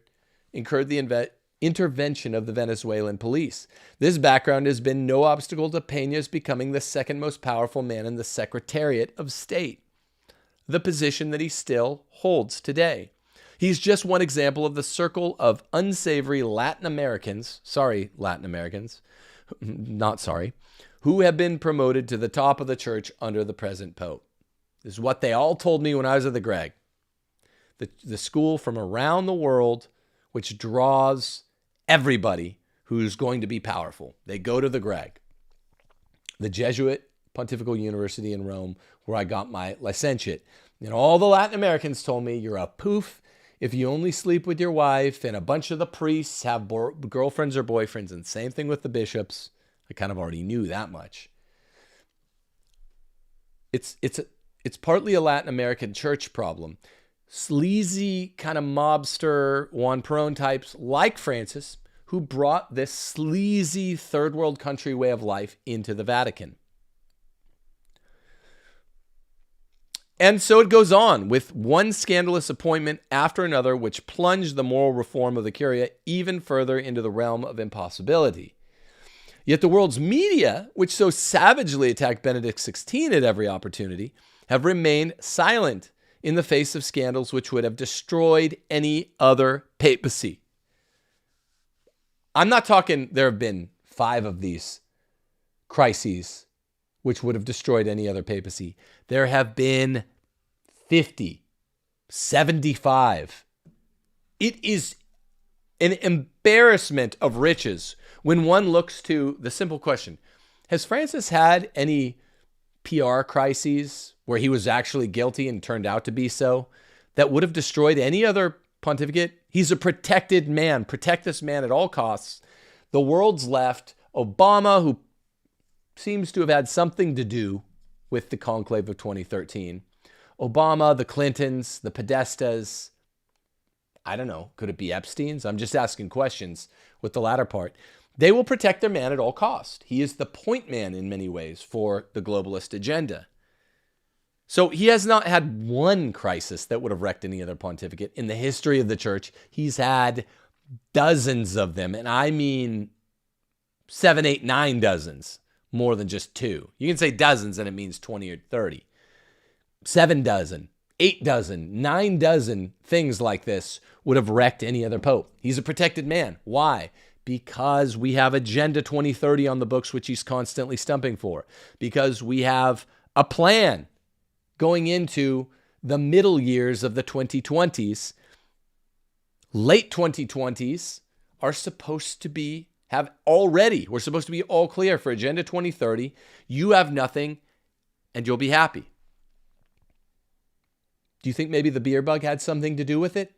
A: the intervention of the Venezuelan police. This background has been no obstacle to Peña's becoming the second most powerful man in the Secretariat of State, the position that he still holds today. He's just one example of the circle of unsavory Latin Americans, who have been promoted to the top of the church under the present Pope. This is what they all told me when I was at the Greg. The school from around the world which draws everybody who's going to be powerful. They go to the Greg, the Jesuit Pontifical University in Rome, where I got my licentiate. And all the Latin Americans told me, you're a poof if you only sleep with your wife, and a bunch of the priests have girlfriends or boyfriends, and same thing with the bishops. I kind of already knew that much. It's partly a Latin American church problem. Sleazy kind of mobster Juan Perón types like Francis, who brought this sleazy third world country way of life into the Vatican. And so it goes on with one scandalous appointment after another, which plunged the moral reform of the Curia even further into the realm of impossibility. Yet the world's media, which so savagely attacked Benedict XVI at every opportunity, have remained silent in the face of scandals which would have destroyed any other papacy. I'm not talking there have been 5 of these crises which would have destroyed any other papacy. There have been 50, 75, It is an embarrassment of riches when one looks to the simple question, has Francis had any PR crises where he was actually guilty and turned out to be so that would have destroyed any other pontificate? He's a protected man. Protect this man at all costs. The world's left. Obama, who seems to have had something to do with the conclave of 2013. Obama, the Clintons, the Podestas. I don't know. Could it be Epstein's? I'm just asking questions with the latter part. They will protect their man at all cost. He is the point man in many ways for the globalist agenda. So he has not had one crisis that would have wrecked any other pontificate in the history of the church. He's had dozens of them. And I mean 7, 8, 9 dozens, more than just 2. You can say dozens and it means 20 or 30. 7 dozen, 8 dozen, 9 dozen things like this would have wrecked any other pope. He's a protected man. Why? Because we have Agenda 2030 on the books, which he's constantly stumping for. Because we have a plan going into the middle years of the 2020s. Late 2020s are supposed to be, we're supposed to be all clear for Agenda 2030. You have nothing and you'll be happy. Do you think maybe the beer bug had something to do with it?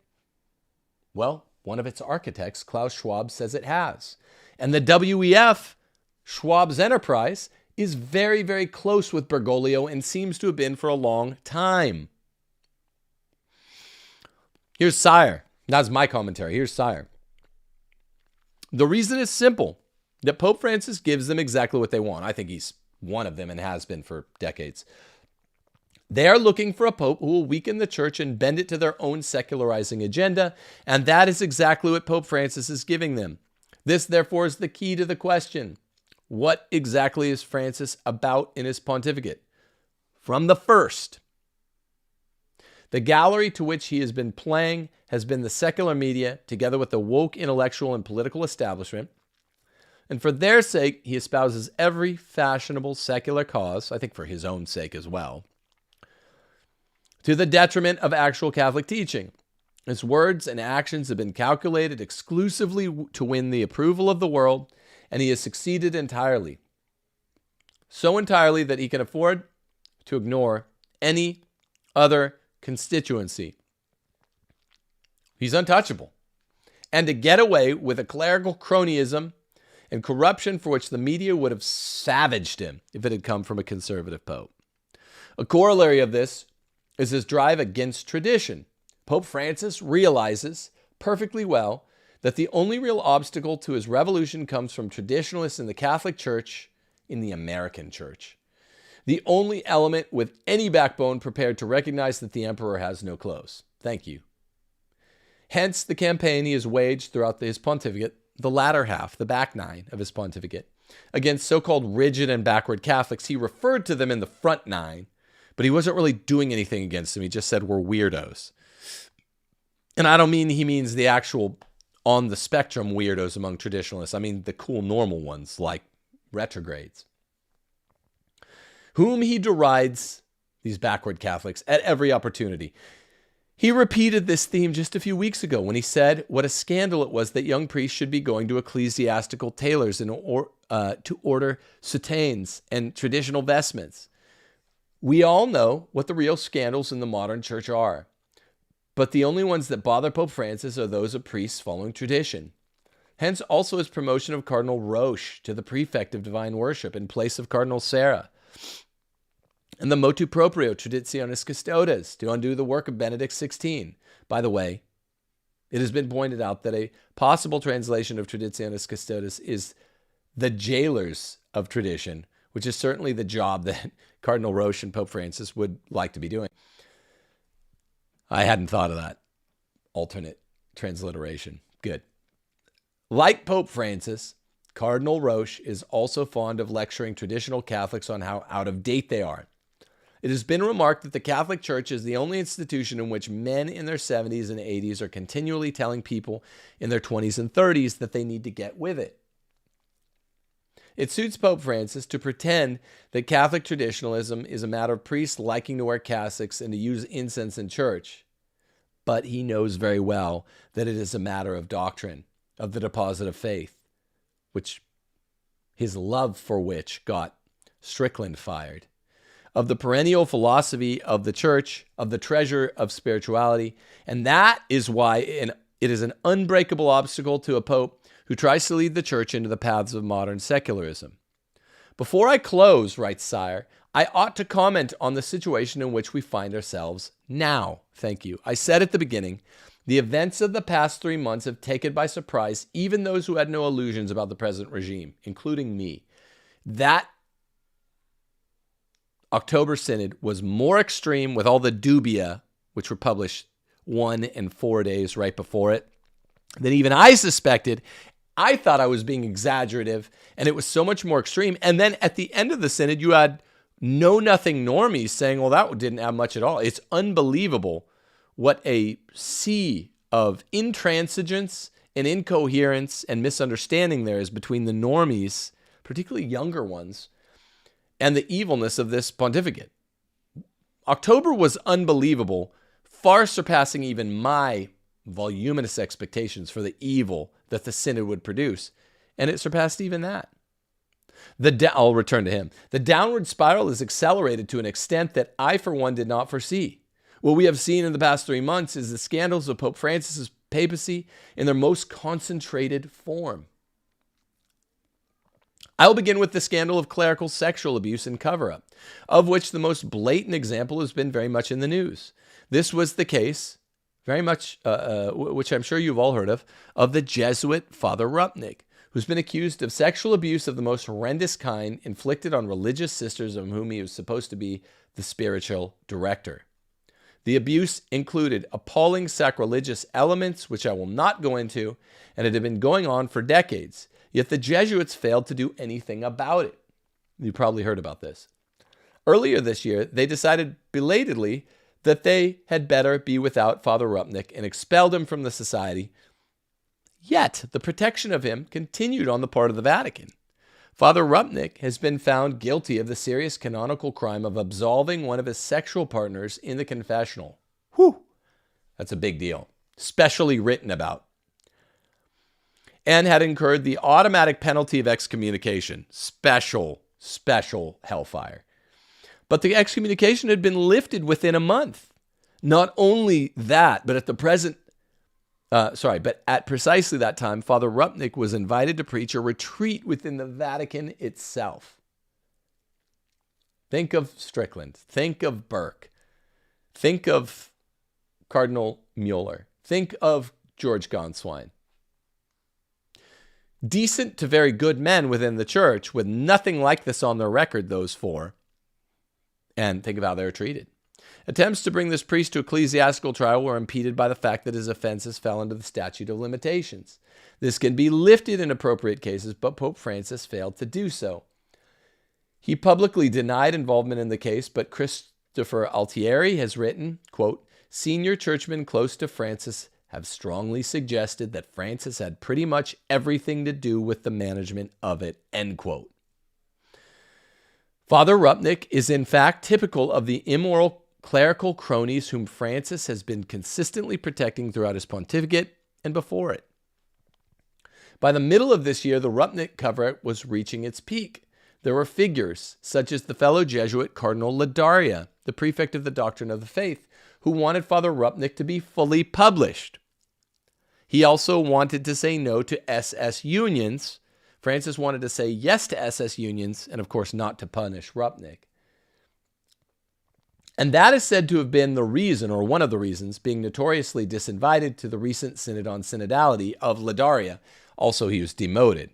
A: Well, one of its architects, Klaus Schwab, says it has. And the WEF, Schwab's enterprise, is very, very close with Bergoglio and seems to have been for a long time. Here's Sire. That's my commentary. Here's Sire. The reason is simple, that Pope Francis gives them exactly what they want. I think he's one of them and has been for decades. They are looking for a pope who will weaken the church and bend it to their own secularizing agenda, and that is exactly what Pope Francis is giving them. This, therefore, is the key to the question. What exactly is Francis about in his pontificate? From the first, the gallery to which he has been playing has been the secular media, together with the woke intellectual and political establishment. And for their sake, he espouses every fashionable secular cause, I think for his own sake as well, to the detriment of actual Catholic teaching. His words and actions have been calculated exclusively to win the approval of the world, and he has succeeded entirely. So entirely that he can afford to ignore any other constituency. He's untouchable. And to get away with a clerical cronyism and corruption for which the media would have savaged him if it had come from a conservative pope. A corollary of this is his drive against tradition. Pope Francis realizes perfectly well that the only real obstacle to his revolution comes from traditionalists in the Catholic Church, in the American Church. The only element with any backbone prepared to recognize that the emperor has no clothes. Thank you. Hence the campaign he has waged throughout his pontificate, the latter half, the back 9 of his pontificate, against so-called rigid and backward Catholics. He referred to them in the front 9, but he wasn't really doing anything against them. He just said we're weirdos. And I don't mean he means the actual on the spectrum weirdos among traditionalists. I mean the cool normal ones like retrogrades, whom he derides, these backward Catholics, at every opportunity. He repeated this theme just a few weeks ago when he said what a scandal it was that young priests should be going to ecclesiastical tailors to order soutanes and traditional vestments. We all know what the real scandals in the modern church are, but the only ones that bother Pope Francis are those of priests following tradition. Hence also his promotion of Cardinal Roche to the prefect of divine worship in place of Cardinal Sarah, and the motu proprio Traditionis Custodes to undo the work of Benedict XVI. By the way, it has been pointed out that a possible translation of Traditionis Custodes is the jailers of tradition, which is certainly the job that Cardinal Roche and Pope Francis would like to be doing. I hadn't thought of that alternate transliteration. Good. Like Pope Francis, Cardinal Roche is also fond of lecturing traditional Catholics on how out of date they are. It has been remarked that the Catholic Church is the only institution in which men in their 70s and 80s are continually telling people in their 20s and 30s that they need to get with it. It suits Pope Francis to pretend that Catholic traditionalism is a matter of priests liking to wear cassocks and to use incense in church. but he knows very well that it is a matter of doctrine, of the deposit of faith, which his love for which got Strickland fired, of the perennial philosophy of the church, of the treasure of spirituality. And that is why it is an unbreakable obstacle to a pope who tries to lead the church into the paths of modern secularism. Before I close, writes Sire, I ought to comment on the situation in which we find ourselves now. Thank you. I said at the beginning, the events of the past 3 months have taken by surprise even those who had no illusions about the present regime, including me. That October Synod was more extreme with all the dubia, which were published 1 and 4 days right before it, than even I suspected. I thought I was being exaggerative, and it was so much more extreme. And then at the end of the Synod, you had know-nothing normies saying, well, that didn't have much at all. It's unbelievable what a sea of intransigence and incoherence and misunderstanding there is between the normies, particularly younger ones, and the evilness of this pontificate. October was unbelievable, far surpassing even my voluminous expectations for the evil that the Synod would produce. And it surpassed even that. I'll return to him. The downward spiral is accelerated to an extent that I, for one, did not foresee. What we have seen in the past 3 months is the scandals of Pope Francis's papacy in their most concentrated form. I'll begin with the scandal of clerical sexual abuse and cover-up, of which the most blatant example has been very much in the news. This was the case, very much, which I'm sure you've all heard of the Jesuit Father Rupnik, who's been accused of sexual abuse of the most horrendous kind inflicted on religious sisters of whom he was supposed to be the spiritual director. The abuse included appalling sacrilegious elements, which I will not go into, and it had been going on for decades. Yet the Jesuits failed to do anything about it. You probably heard about this. Earlier this year, they decided belatedly that they had better be without Father Rupnik and expelled him from the society. Yet the protection of him continued on the part of the Vatican. Father Rupnik has been found guilty of the serious canonical crime of absolving one of his sexual partners in the confessional. Whew, that's a big deal, specially written about. And had incurred the automatic penalty of excommunication. Special hellfire. But the excommunication had been lifted within a month. Not only that, but at precisely that time, Father Rupnik was invited to preach a retreat within the Vatican itself. Think of Strickland. Think of Burke. Think of Cardinal Mueller. Think of George Gonswine. Decent to very good men within the church with nothing like this on their record, those four. And think of how they were treated. Attempts to bring this priest to ecclesiastical trial were impeded by the fact that his offenses fell under the statute of limitations. This can be lifted in appropriate cases, but Pope Francis failed to do so. He publicly denied involvement in the case, but Christopher Altieri has written, quote, senior churchmen close to Francis have strongly suggested that Francis had pretty much everything to do with the management of it, end quote. Father Rupnik is in fact typical of the immoral clerical cronies whom Francis has been consistently protecting throughout his pontificate and before it. By the middle of this year, the Rupnik cover was reaching its peak. There were figures such as the fellow Jesuit Cardinal Ladaria, the prefect of the Doctrine of the Faith, who wanted Father Rupnik to be fully published. He also wanted to say no to SS unions. Francis wanted to say yes to SS unions and, of course, not to punish Rupnik. And that is said to have been the reason, or one of the reasons, being notoriously disinvited to the recent Synod on Synodality of Ladaria. Also, he was demoted.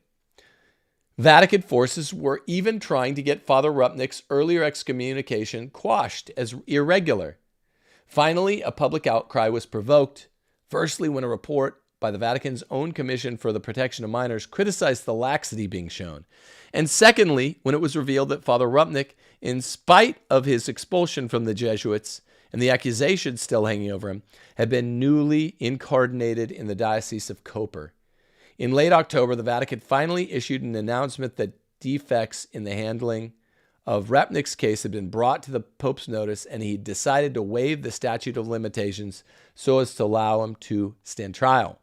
A: Vatican forces were even trying to get Father Rupnik's earlier excommunication quashed as irregular. Finally, a public outcry was provoked, firstly when a report by the Vatican's own Commission for the Protection of Minors criticized the laxity being shown, and secondly, when it was revealed that Father Rupnik, in spite of his expulsion from the Jesuits and the accusations still hanging over him, had been newly incarnated in the Diocese of Koper. In late October, the Vatican finally issued an announcement that defects in the handling of Rapnick's case had been brought to the Pope's notice, and he decided to waive the statute of limitations so as to allow him to stand trial.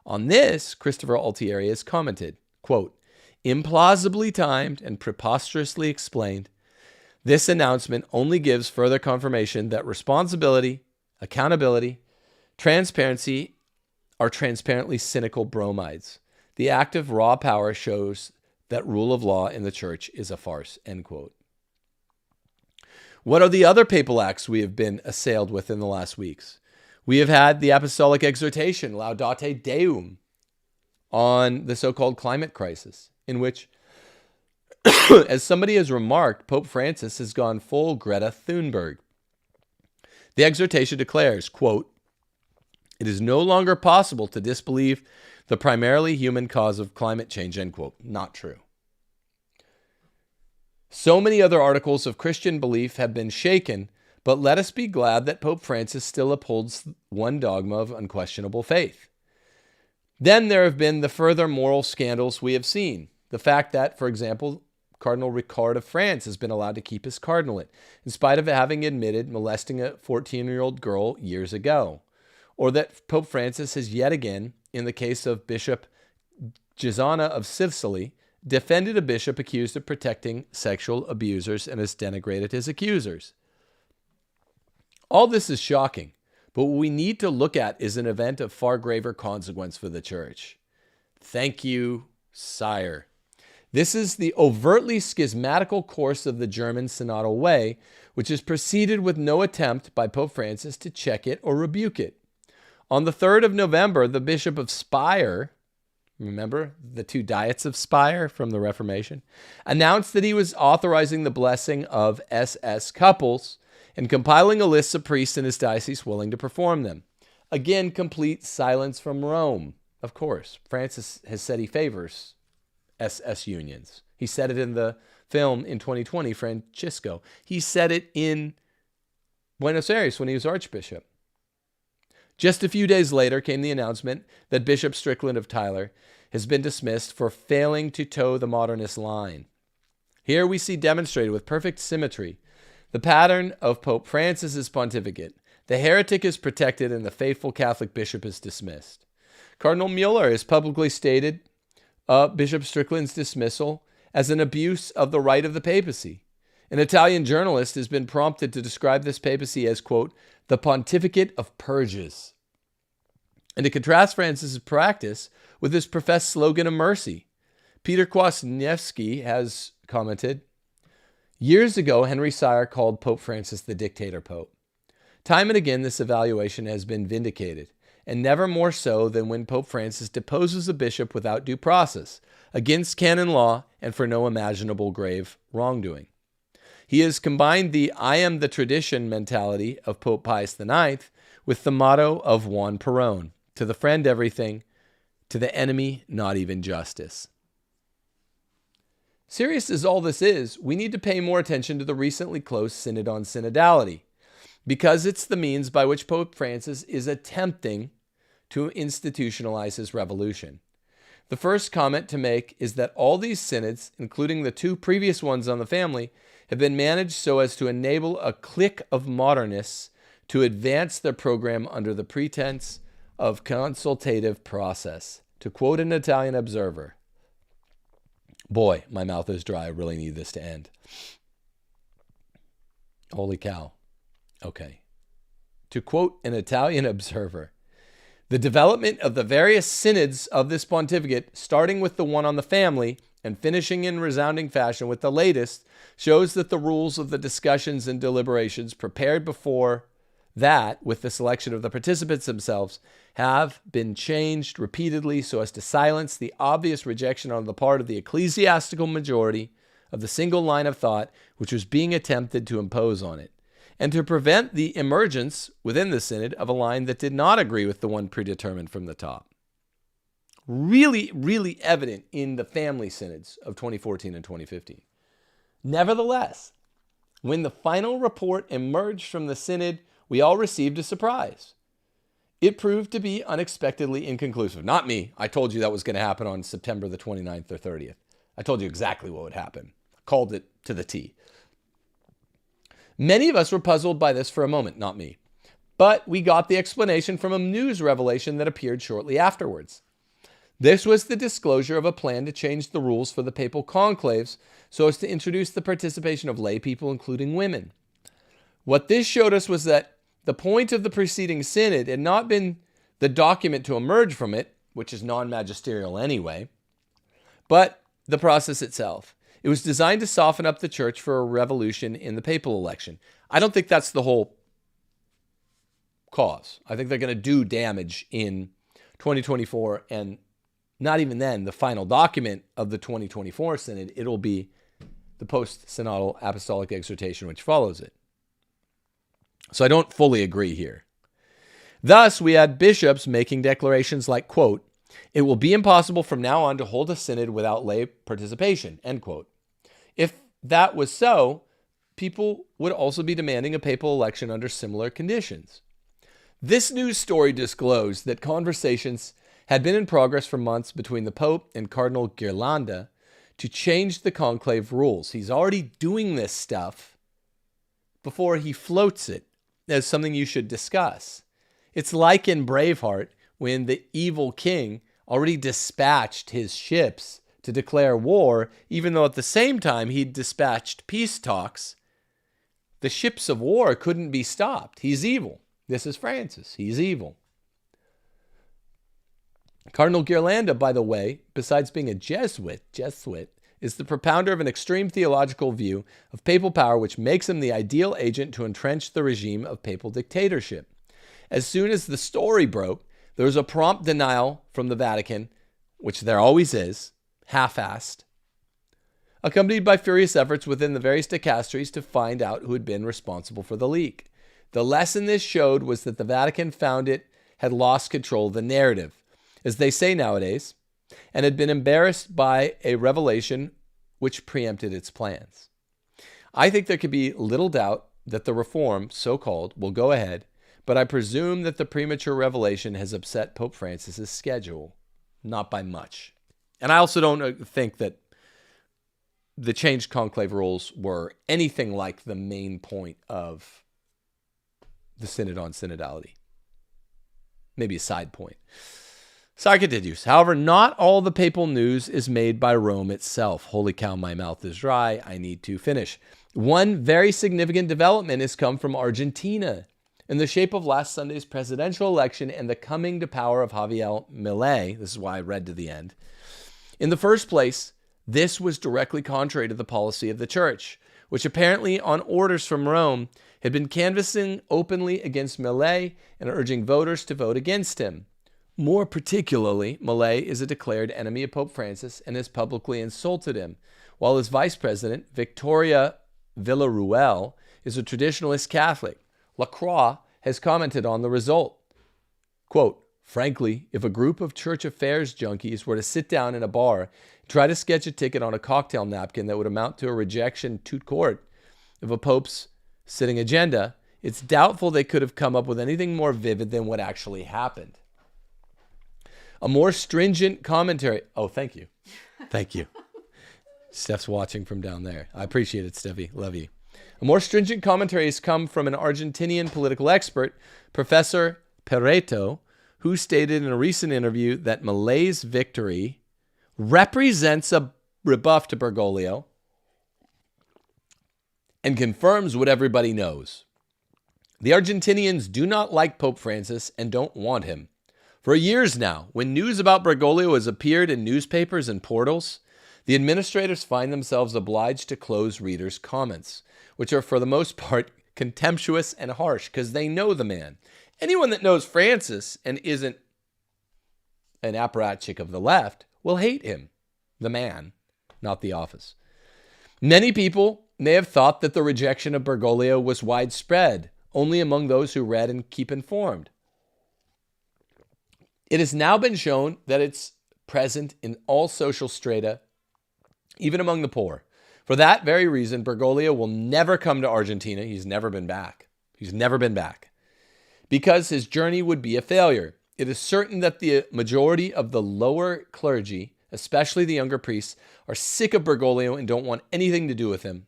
A: On this, Christopher Altieri has commented, quote, "Implausibly timed and preposterously explained, this announcement only gives further confirmation that responsibility, accountability, transparency are transparently cynical bromides. The act of raw power shows that rule of law in the church is a farce," end quote. What are the other papal acts we have been assailed with in the last weeks? We have had the apostolic exhortation, Laudate Deum, on the so-called climate crisis, in which, as somebody has remarked, Pope Francis has gone full Greta Thunberg. The exhortation declares, quote, "It is no longer possible to disbelieve the primarily human cause of climate change," end quote. Not true. So many other articles of Christian belief have been shaken, but let us be glad that Pope Francis still upholds one dogma of unquestionable faith. Then there have been the further moral scandals we have seen. The fact that, for example, Cardinal Ricard of France has been allowed to keep his cardinalate, in spite of having admitted molesting a 14-year-old girl years ago. Or that Pope Francis has yet again, in the case of Bishop Gisana of Sicily, defended a bishop accused of protecting sexual abusers and has denigrated his accusers. All this is shocking, but what we need to look at is an event of far graver consequence for the church. Thank you, sire. This is the overtly schismatical course of the German synodal way, which is preceded with no attempt by Pope Francis to check it or rebuke it. On the 3rd of November, the Bishop of Speyer, remember the two diets of Speyer from the Reformation, announced that he was authorizing the blessing of SS couples and compiling a list of priests in his diocese willing to perform them. Again, complete silence from Rome. Of course, Francis has said he favors SS unions. He said it in the film in 2020, Francisco. He said it in Buenos Aires when he was Archbishop. Just a few days later came the announcement that Bishop Strickland of Tyler has been dismissed for failing to toe the modernist line. Here we see demonstrated with perfect symmetry the pattern of Pope Francis's pontificate. The heretic is protected and the faithful Catholic bishop is dismissed. Cardinal Mueller has publicly stated Bishop Strickland's dismissal as an abuse of the right of the papacy. An Italian journalist has been prompted to describe this papacy as, quote, the pontificate of purges, and to contrast Francis's practice with his professed slogan of mercy. Peter Kwasniewski has commented, years ago, Henry Sire called Pope Francis the Dictator Pope. Time and again, this evaluation has been vindicated, and never more so than when Pope Francis deposes a bishop without due process, against canon law, and for no imaginable grave wrongdoing. He has combined the I am the tradition mentality of Pope Pius IX with the motto of Juan Perón, to the friend everything, to the enemy not even justice. Serious as all this is, we need to pay more attention to the recently closed Synod on Synodality, because it's the means by which Pope Francis is attempting to institutionalize his revolution. The first comment to make is that all these synods, including the two previous ones on the family, have been managed so as to enable a clique of modernists to advance their program under the pretense of consultative process. To quote an Italian observer, boy, my mouth is dry. I really need this to end. Holy cow. Okay. To quote an Italian observer, the development of the various synods of this pontificate, starting with the one on the family and finishing in resounding fashion with the latest, shows that the rules of the discussions and deliberations prepared before that, with the selection of the participants themselves, have been changed repeatedly so as to silence the obvious rejection on the part of the ecclesiastical majority of the single line of thought which was being attempted to impose on it, and to prevent the emergence within the synod of a line that did not agree with the one predetermined from the top. Really, really evident in the family synods of 2014 and 2015. Nevertheless, when the final report emerged from the synod, we all received a surprise. It proved to be unexpectedly inconclusive. Not me. I told you that was going to happen on September the 29th or 30th. I told you exactly what would happen. I called it to the T. Many of us were puzzled by this for a moment, not me. But we got the explanation from a news revelation that appeared shortly afterwards. This was the disclosure of a plan to change the rules for the papal conclaves so as to introduce the participation of lay people, including women. What this showed us was that the point of the preceding synod had not been the document to emerge from it, which is non-magisterial anyway, but the process itself. It was designed to soften up the church for a revolution in the papal election. I don't think that's the whole cause. I think they're going to do damage in 2024, and not even then, the final document of the 2024 synod, it'll be the post-synodal apostolic exhortation which follows it. So I don't fully agree here. Thus, we had bishops making declarations like, quote, "It will be impossible from now on to hold a synod without lay participation," end quote. If that was so, people would also be demanding a papal election under similar conditions. This news story disclosed that conversations had been in progress for months between the Pope and Cardinal Ghirlanda to change the conclave rules. He's already doing this stuff before he floats it as something you should discuss. It's like in Braveheart when the evil king already dispatched his ships to declare war, even though at the same time he'd dispatched peace talks. The ships of war couldn't be stopped. He's evil. This is Francis. He's evil. Cardinal Ghirlanda, by the way, besides being a Jesuit, is the propounder of an extreme theological view of papal power which makes him the ideal agent to entrench the regime of papal dictatorship. As soon as the story broke, there was a prompt denial from the Vatican, which there always is, half-assed, accompanied by furious efforts within the various dicasteries to find out who had been responsible for the leak. The lesson this showed was that the Vatican found it had lost control of the narrative, as they say nowadays, and had been embarrassed by a revelation which preempted its plans. I think there could be little doubt that the reform, so-called, will go ahead, but I presume that the premature revelation has upset Pope Francis's schedule, not by much. And I also don't think that the changed conclave rules were anything like the main point of the Synod on Synodality. Maybe a side point. So I continues. However, not all the papal news is made by Rome itself. Holy cow, my mouth is dry. I need to finish. One very significant development has come from Argentina in the shape of last Sunday's presidential election and the coming to power of Javier Milei. This is why I read to the end. In the first place, this was directly contrary to the policy of the church, which apparently, on orders from Rome, had been canvassing openly against Milei and urging voters to vote against him. More particularly, Milei is a declared enemy of Pope Francis and has publicly insulted him, while his vice president, Victoria Villarruel, is a traditionalist Catholic. Lacroix has commented on the result. Quote, "Frankly, if a group of church affairs junkies were to sit down in a bar and try to sketch a ticket on a cocktail napkin that would amount to a rejection tout court of a pope's sitting agenda, it's doubtful they could have come up with anything more vivid than what actually happened. A more stringent commentary." Oh, thank you. Thank you. Steph's watching from down there. I appreciate it, Steffi. Love you. A more stringent commentary has come from an Argentinian political expert, Professor Pereto, who stated in a recent interview that Milei's victory represents a rebuff to Bergoglio and confirms what everybody knows. The Argentinians do not like Pope Francis and don't want him. For years now, when news about Bergoglio has appeared in newspapers and portals, the administrators find themselves obliged to close readers' comments, which are for the most part contemptuous and harsh because they know the man. Anyone that knows Francis and isn't an apparatchik of the left will hate him, the man, not the office. Many people may have thought that the rejection of Bergoglio was widespread, only among those who read and keep informed. It has now been shown that it's present in all social strata, even among the poor. For that very reason, Bergoglio will never come to Argentina. He's never been back. Because his journey would be a failure. It is certain that the majority of the lower clergy, especially the younger priests, are sick of Bergoglio and don't want anything to do with him.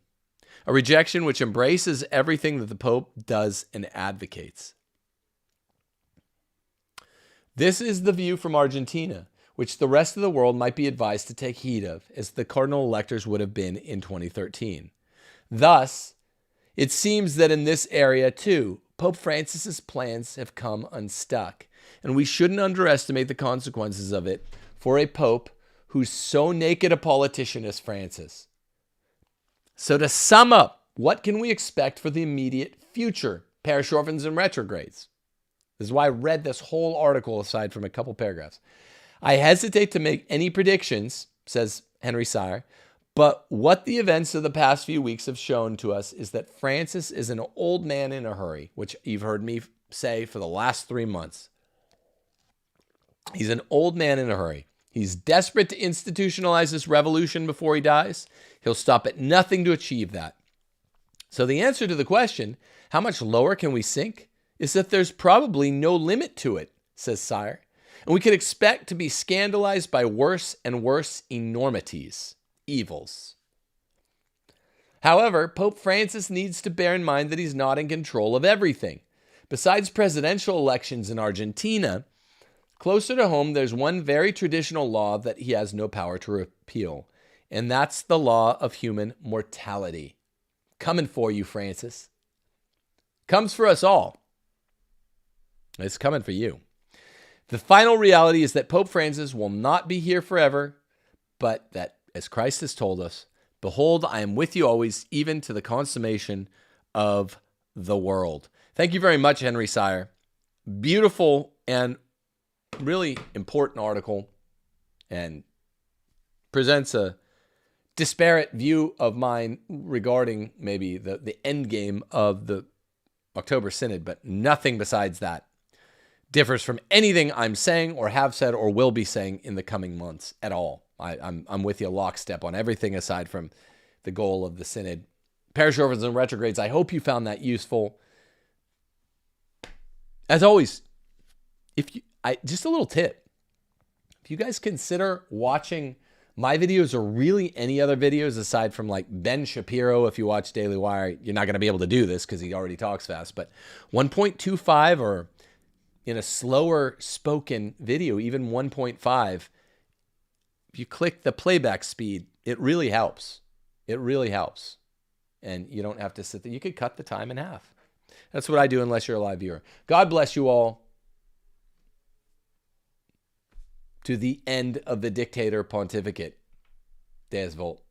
A: a rejection which embraces everything that the Pope does and advocates. This is the view from Argentina, which the rest of the world might be advised to take heed of, as the cardinal electors would have been in 2013. Thus, it seems that in this area too, Pope Francis's plans have come unstuck, and we shouldn't underestimate the consequences of it for a pope who's so naked a politician as Francis. So to sum up, what can we expect for the immediate future? Parish orphans and retrogrades. This is why I read this whole article aside from a couple paragraphs. I hesitate to make any predictions, says Henry Sire, but what the events of the past few weeks have shown to us is that Francis is an old man in a hurry, which you've heard me say for the last 3 months. He's an old man in a hurry. He's desperate to institutionalize this revolution before he dies. He'll stop at nothing to achieve that. So the answer to the question, how much lower can we sink, is that there's probably no limit to it, says Sire. And we could expect to be scandalized by worse and worse enormities, evils. However, Pope Francis needs to bear in mind that he's not in control of everything. Besides presidential elections in Argentina, closer to home, there's one very traditional law that he has no power to repeal, and that's the law of human mortality. Coming for you, Francis. Comes for us all. It's coming for you. The final reality is that Pope Francis will not be here forever, but that, as Christ has told us, behold, I am with you always, even to the consummation of the world. Thank you very much, Henry Sire. Beautiful and really important article, and presents a disparate view of mine regarding maybe the end game of the October Synod, but nothing besides that differs from anything I'm saying or have said or will be saying in the coming months at all. I'm with you lockstep on everything aside from the goal of the Synod. Parish orphans and retrogrades, I hope you found that useful. As always, just a little tip. If you guys consider watching my videos or really any other videos aside from like Ben Shapiro, if you watch Daily Wire, you're not going to be able to do this because he already talks fast, but 1.25 or in a slower spoken video, even 1.5, if you click the playback speed, it really helps. It really helps. And you don't have to sit there. You could cut the time in half. That's what I do unless you're a live viewer. God bless you all. To the end of the Dictator pontificate. Deus Volt.